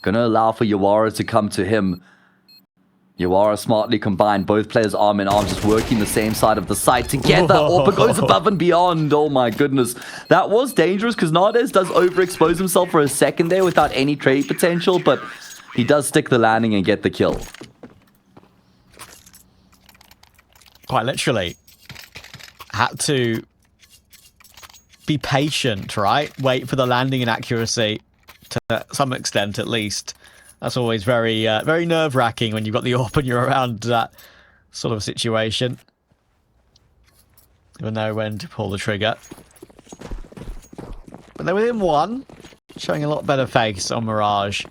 A: Gonna allow for Yawara to come to him. Yawara smartly combined. Both players arm in arm, just working the same side of the site together. Orpa goes above and beyond. Oh my goodness. That was dangerous because Nardes does overexpose himself for a second there without any trade potential, but he does stick the landing and get the kill.
B: Quite literally. Had to be patient, right? Wait for the landing and accuracy to some extent, at least. That's always very, very nerve-wracking when you've got the AWP and you're around that sort of situation. You know when to pull the trigger. But they're within one, showing a lot better face on Mirage.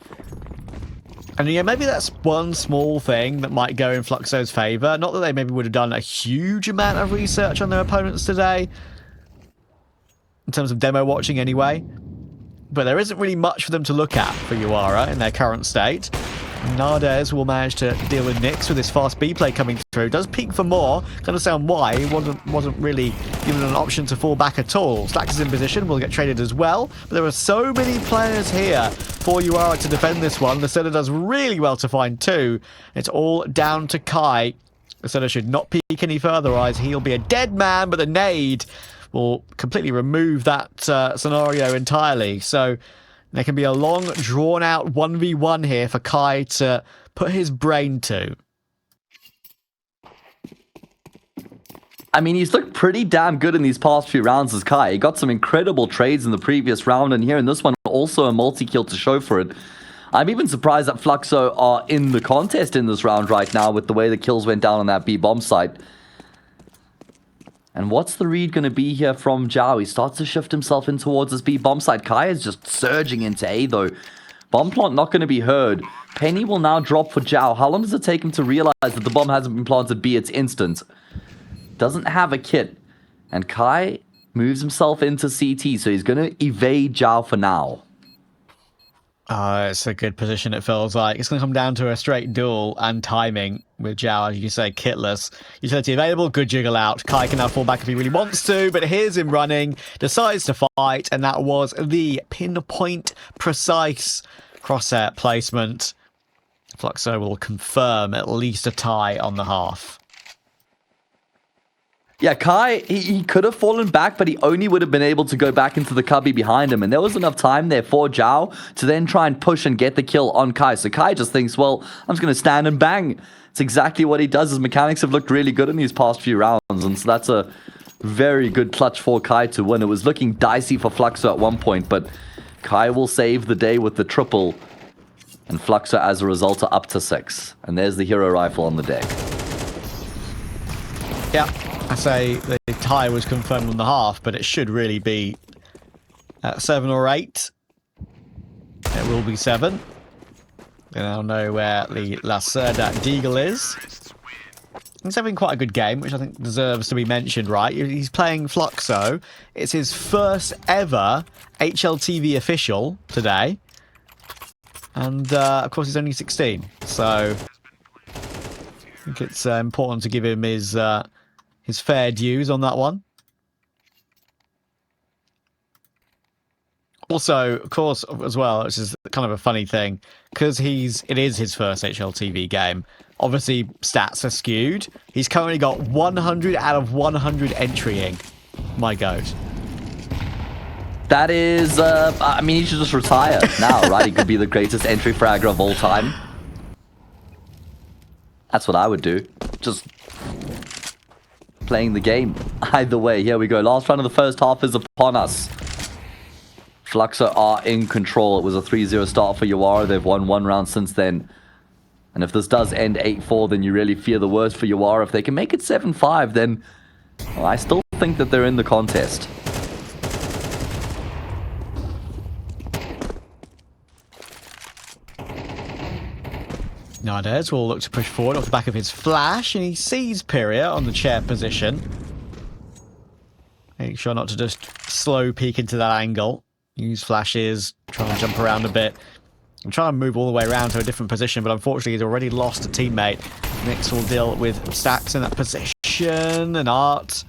B: And yeah, maybe that's one small thing that might go in Fluxo's favour. Not that they maybe would have done a huge amount of research on their opponents today, in terms of demo watching anyway. But there isn't really much for them to look at for Yawara in their current state. Nardes will manage to deal with Nyx with his fast B play coming through. Does peek for more. Can understand why. He wasn't really given an option to fall back at all. Slax is in position. Will get traded as well. But there are so many players here for Yawara to defend this one. Laseda does really well to find two. It's all down to Kai. Laseda should not peek any further, otherwise he'll be a dead man. But the nade will completely remove that scenario entirely. So there can be a long, drawn-out 1v1 here for Kai to put his brain to.
A: I mean, he's looked pretty damn good in these past few rounds as Kai. He got some incredible trades in the previous round, and here in this one, also a multi-kill to show for it. I'm even surprised that Fluxo are in the contest in this round right now with the way the kills went down on that B-bomb site. And what's the read going to be here from Zhao? He starts to shift himself in towards this B-bomb site. Kai is just surging into A, though. Bomb plant not going to be heard. Penny will now drop for Zhao. How long does it take him to realize that the bomb hasn't been planted B? It's instant. Doesn't have a kit. And Kai moves himself into CT, so he's going to evade Zhao for now.
B: It's a good position, it feels like. It's going to come down to a straight duel and timing with Zhao, as you say, kitless. Utility available, good jiggle out. Kai can now fall back if he really wants to, but here's him running, decides to fight, and that was the pinpoint precise crosshair placement. Fluxo will confirm at least a tie on the half.
A: Yeah, Kai, he could have fallen back, but he only would have been able to go back into the cubby behind him. And there was enough time there for Zhao to then try and push and get the kill on Kai. So Kai just thinks, well, I'm just going to stand and bang. It's exactly what he does. His mechanics have looked really good in these past few rounds. And so that's a very good clutch for Kai to win. It was looking dicey for Fluxo at one point, but Kai will save the day with the triple. And Fluxo, as a result, are up to 6. And there's the hero rifle on the deck.
B: Yeah. I say the tie was confirmed on the half, but it should really be at 7 or 8. It will be 7. We now know where the Laseda Deagle is. He's having quite a good game, which I think deserves to be mentioned, right? He's playing Fluxo. It's his first ever HLTV official today. And, of course, he's only 16. So I think it's important to give him his fair dues on that one. Also, of course, as well, which is kind of a funny thing, because it is his first HLTV game. Obviously, stats are skewed. He's currently got 100 out of 100 entrying. My God.
A: That is, I mean, he should just retire now, right? He could be the greatest entry fragger of all time. That's what I would do. Just playing the game. Either way, here we go. Last round of the first half is upon us. Fluxo are in control. It was a 3-0 start for Yawara. They've won 1 round since then. And if this does end 8-4, then you really fear the worst for Yawara. If they can make it 7-5, then well, I still think that they're in the contest.
B: Nardes will look to push forward off the back of his flash, and he sees Pyria on the chair position. Make sure not to just slow peek into that angle. Use flashes, try and jump around a bit. I'm trying to move all the way around to a different position, but unfortunately he's already lost a teammate. Nyx will deal with Stacks in that position, and Art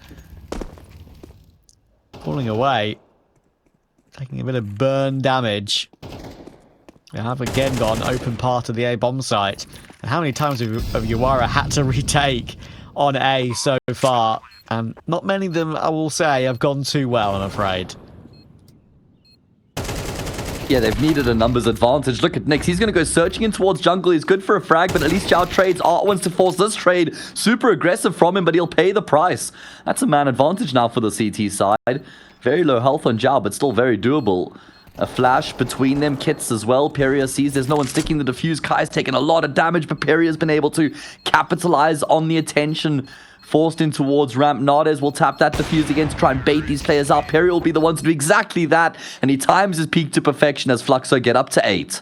B: pulling away, taking a bit of burn damage. They have again gone open part of the A bomb site. And how many times have Yawara had to retake on A so far? And not many of them, I will say, have gone too well, I'm afraid.
A: Yeah, they've needed a numbers advantage. Look at Nyx. He's going to go searching in towards jungle. He's good for a frag, but at least Xiao trades. Art wants to force this trade. Super aggressive from him, but he'll pay the price. That's a man advantage now for the CT side. Very low health on Xiao, but still very doable. A flash between them, Kits as well. Peria sees there's no one sticking the defuse. Kai's taken a lot of damage, but Peria's been able to capitalize on the attention forced in towards ramp. Nardes will tap that defuse again to try and bait these players out. Peria will be the one to do exactly that, and he times his peak to perfection as Fluxo get up to 8.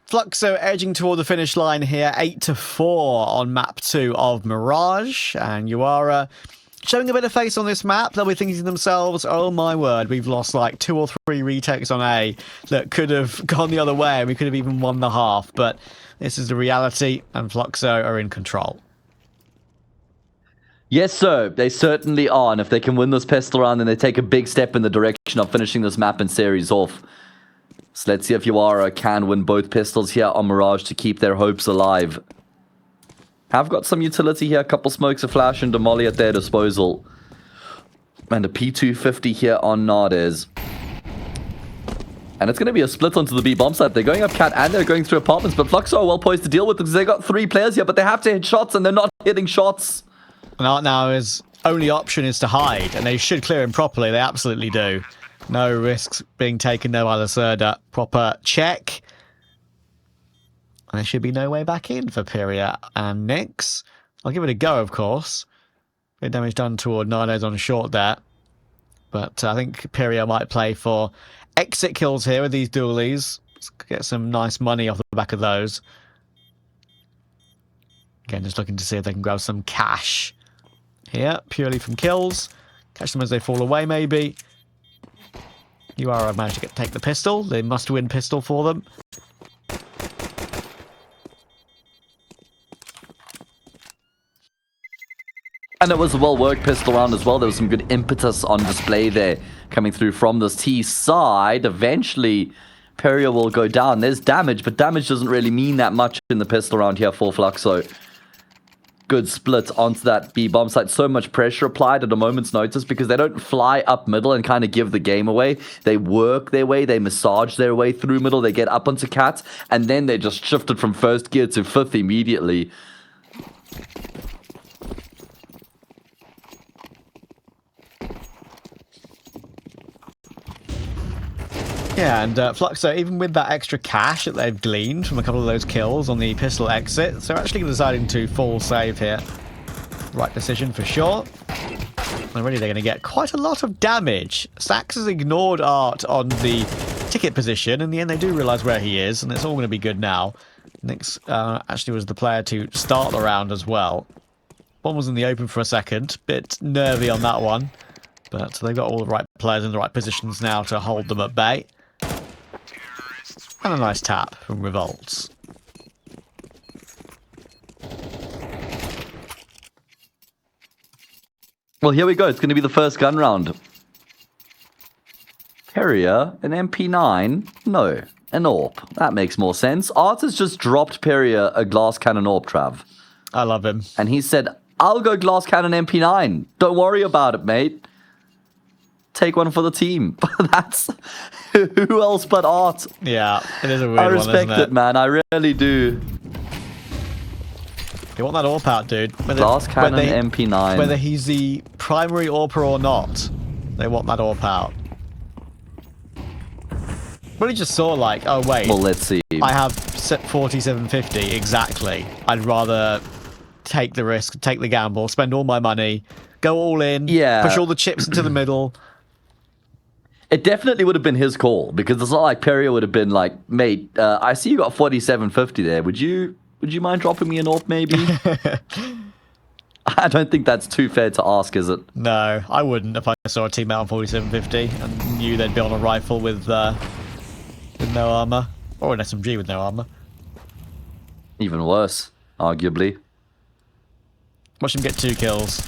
B: Fluxo edging toward the finish line here, 8-4 on map 2 of Mirage, and Yawara showing a bit of face on this map. They'll be thinking to themselves, oh my word, we've lost like 2 or 3 retakes on A that could have gone the other way, and we could have even won the half, but this is the reality, and Fluxo are in control.
A: Yes, sir, they certainly are, and if they can win this pistol round, then they take a big step in the direction of finishing this map and series off. So let's see if Yawara can win both pistols here on Mirage to keep their hopes alive. Have got some utility here, a couple smokes, a flash, and Demolly at their disposal. And a P250 here on Nardes. And it's going to be a split onto the B bomb site. They're going up cat and they're going through apartments, but Fluxo are well poised to deal with because they got 3 players here, but they have to hit shots and they're not hitting shots.
B: And Art now his only option is to hide, and they should clear him properly. They absolutely do. No risks being taken there by the Serda. Proper check. And there should be no way back in for Peria and Nyx. I'll give it a go, of course. Bit of damage done toward Nardes on short there. But I think Peria might play for exit kills here with these dualies. Let's get some nice money off the back of those. Again, just looking to see if they can grab some cash here, purely from kills. Catch them as they fall away, maybe. Yawara managed to take the pistol. They must win pistol for them.
A: And it was a well-worked pistol round as well. There was some good impetus on display there coming through from this T side. Eventually, Peria will go down. There's damage, but damage doesn't really mean that much in the pistol round here for Fluxo. Good split onto that B bomb site. So much pressure applied at a moment's notice because they don't fly up middle and kind of give the game away. They work their way, they massage their way through middle, they get up onto Cat, and then they just shifted from first gear to fifth immediately.
B: Yeah, and Fluxo, even with that extra cash that they've gleaned from a couple of those kills on the pistol exits, they're actually deciding to full save here. Right decision for sure. Already they're going to get quite a lot of damage. Sax has ignored Art on the ticket position. In the end, they do realise where he is, and it's all going to be good now. Nix actually was the player to start the round as well. One was in the open for a second. Bit nervy on that one. But they've got all the right players in the right positions now to hold them at bay. And a nice tap from Revolts.
A: Well, here we go. It's going to be the first gun round. Peria, an MP9? No, an AWP. That makes more sense. Art has just dropped Peria a glass cannon AWP, Trav.
B: I love him.
A: And he said, I'll go glass cannon MP9. Don't worry about it, mate. Take one for the team. That's who else but Art?
B: Yeah, it is a weird
A: I
B: one,
A: respect
B: isn't it?
A: it, man. I really do.
B: You want that AWP out, dude.
A: Glass cannon MP9.
B: Whether he's the primary AWPer or not, they want that AWP out. But he just saw like, oh wait.
A: Well, let's see.
B: I have 4750 exactly. I'd rather take the risk, take the gamble, spend all my money, go all in, push all the chips into the middle.
A: It definitely would have been his call, because it's not like Peria would have been like, mate, I see you got 4750 there. Would you mind dropping me an AWP maybe? I don't think that's too fair to ask, is it?
B: No, I wouldn't if I saw a teammate on 4750 and knew they'd be on a rifle with no armor. Or an SMG with no armor.
A: Even worse, arguably.
B: Watch him get 2 kills.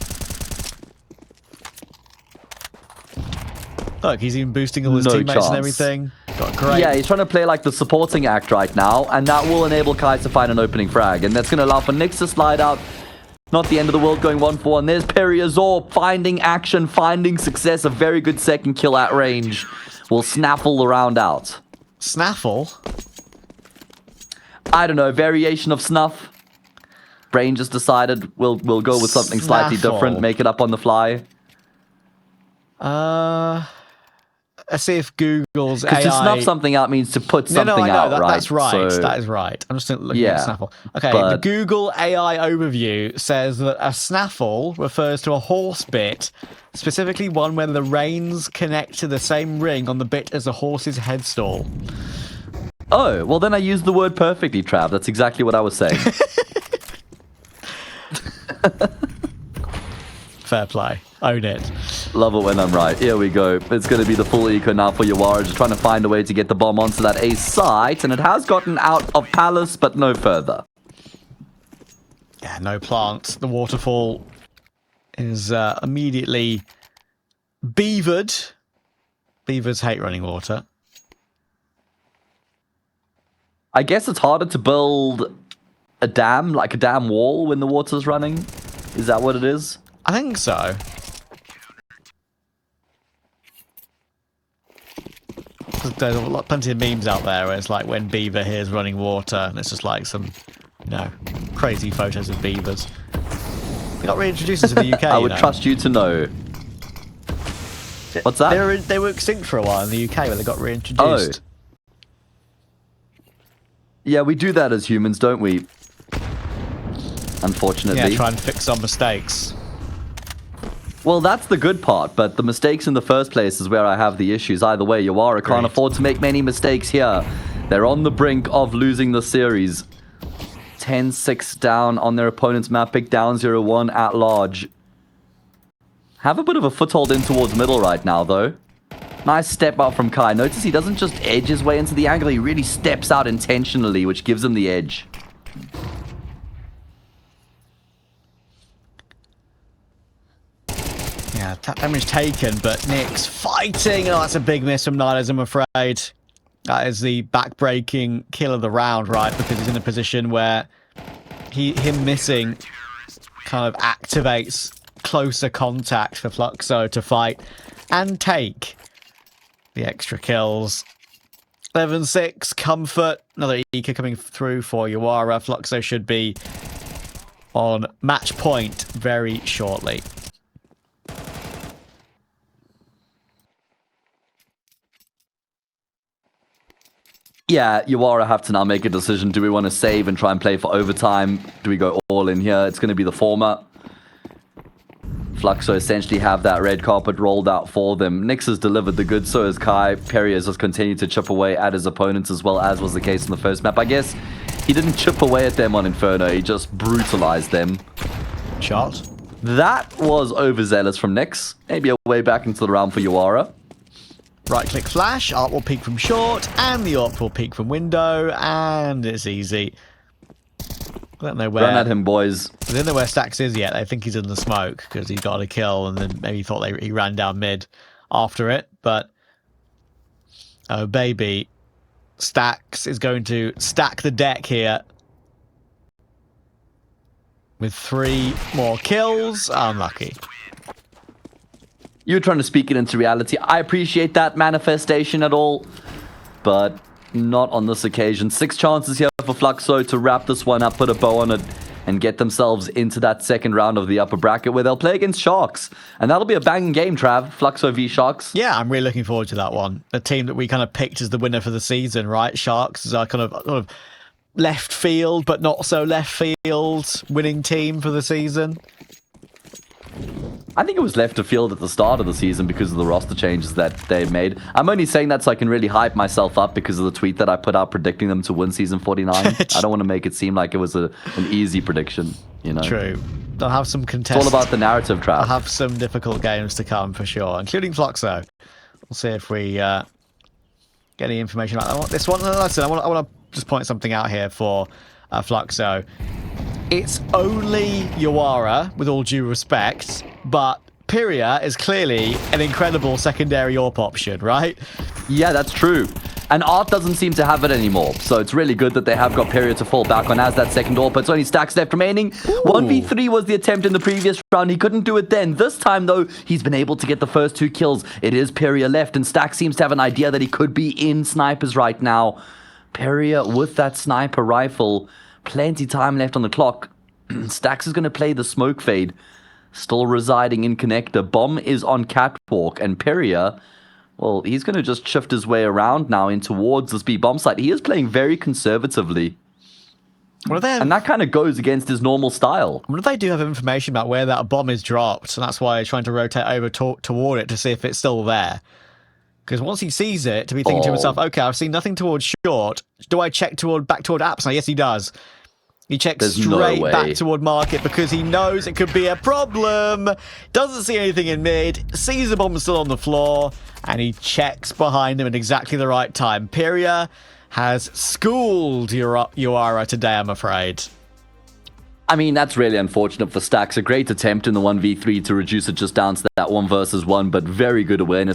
B: Look, he's even boosting all his teammates and everything. Got great.
A: Yeah, he's trying to play like the supporting act right now, and that will enable Kai to find an opening frag, and that's going to allow for Nix to slide out. Not the end of the world going 1-4, and there's Periazor finding action, finding success. A very good second kill at range. Will snaffle the round out.
B: Snaffle?
A: I don't know, variation of snuff. Brain just decided we'll go with something slightly different, make it up on the fly.
B: Let's see if Google's AI...
A: Because to snuff something out means to put something out, right?
B: That's right.
A: So,
B: that is right. I'm just looking at snaffle. Okay, the Google AI overview says that a snaffle refers to a horse bit, specifically one where the reins connect to the same ring on the bit as a horse's headstall.
A: Oh, well then I used the word perfectly, Trav. That's exactly what I was saying.
B: Fair play. Own it.
A: Love it when I'm right. Here we go. It's going to be the full eco now for Yawara, just trying to find a way to get the bomb onto that A site, and it has gotten out of Palace, but no further.
B: Yeah, no plant. The waterfall is immediately beavered. Beavers hate running water.
A: I guess it's harder to build a dam, like a dam wall, when the water's running. Is that what it is?
B: I think so. There's plenty of memes out there where it's like when beaver hears running water, and it's just like some, crazy photos of beavers. They got reintroduced into the UK.
A: I would trust you to know. What's that?
B: They were extinct for a while in the UK, where they got reintroduced.
A: Oh. Yeah, we do that as humans, don't we? Unfortunately.
B: Yeah, try and fix our mistakes.
A: Well, that's the good part, but the mistakes in the first place is where I have the issues. Either way, Yawara can't afford to make many mistakes here. They're on the brink of losing the series. 10-6 down on their opponent's map pick, down 0-1 at large. Have a bit of a foothold in towards middle right now, though. Nice step out from Kai. Notice he doesn't just edge his way into the angle, he really steps out intentionally, which gives him the edge.
B: Yeah, damage taken, but Nick's fighting. Oh, that's a big miss from nardes, I'm afraid. That is the back-breaking kill of the round, right? Because he's in a position where him missing kind of activates closer contact for Fluxo to fight and take the extra kills. 11-6, comfort. Another Eco coming through for Yawara. Fluxo should be on match point very shortly.
A: Yeah, Yawara have to now make a decision. Do we want to save and try and play for overtime? Do we go all in here? It's going to be the former. Fluxo essentially have that red carpet rolled out for them. Nyx has delivered the goods, so has Kai. Perry has just continued to chip away at his opponents as well, as was the case in the first map. I guess he didn't chip away at them on Inferno, he just brutalized them.
B: Shot.
A: That was overzealous from Nyx. Maybe a way back into the round for Yawara.
B: Right-click flash, ARP will peek from short, and the ARP will peek from window, and it's easy. I don't know where.
A: Run at him, boys.
B: I don't know where Stax is yet. I think he's in the smoke because he got a kill, and then maybe thought he ran down mid after it. But oh baby, Stax is going to stack the deck here with 3 more kills. Unlucky.
A: You're trying to speak it into reality. I appreciate that manifestation at all, but not on this occasion. 6 chances here for Fluxo to wrap this one up, put a bow on it, and get themselves into that second round of the upper bracket where they'll play against Sharks. And that'll be a banging game, Trav. Fluxo v Sharks.
B: Yeah, I'm really looking forward to that one. A team that we kind of picked as the winner for the season, right? Sharks is our kind of left field, but not so left field winning team for the season.
A: I think it was left to field at the start of the season because of the roster changes that they made. I'm only saying that so I can really hype myself up because of the tweet that I put out predicting them to win season 49. I don't want to make it seem like it was an easy prediction, you know.
B: True. They'll have some contests.
A: It's all about the narrative, Trav.
B: I'll have some difficult games to come for sure, including Fluxo. We'll see if we get any information about this one. Listen, I want to just point something out here for Fluxo. It's only Yawara, with all due respect, but Pyria is clearly an incredible secondary AWP option, right?
A: Yeah, that's true. And Art doesn't seem to have it anymore, so it's really good that they have got Pyria to fall back on as that second AWP, but it's only Stax left remaining. Ooh. 1v3 was the attempt in the previous round. He couldn't do it then. This time, though, he's been able to get the first 2 kills. It is Pyria left, and Stax seems to have an idea that he could be in snipers right now. Pyria with that sniper rifle. Plenty time left on the clock. Stax is going to play the smoke fade. Still residing in connector. Bomb is on catwalk. And Pyria, well, he's going to just shift his way around now in towards this B bomb site. He is playing very conservatively. And that kind of goes against his normal style.
B: I wonder if they do have information about where that bomb is dropped. And that's why he's trying to rotate over toward it to see if it's still there. Because once he sees it, to be thinking to himself, okay, I've seen nothing towards short. Do I check back toward apps? Now, yes, he does. He checks straight back toward market because he knows it could be a problem. Doesn't see anything in mid. Sees the bomb still on the floor. And he checks behind him at exactly the right time. Pyria has schooled Yawara today, I'm afraid.
A: I mean, that's really unfortunate for Stax. A great attempt in the 1v3 to reduce it just down to that 1 versus 1, but very good awareness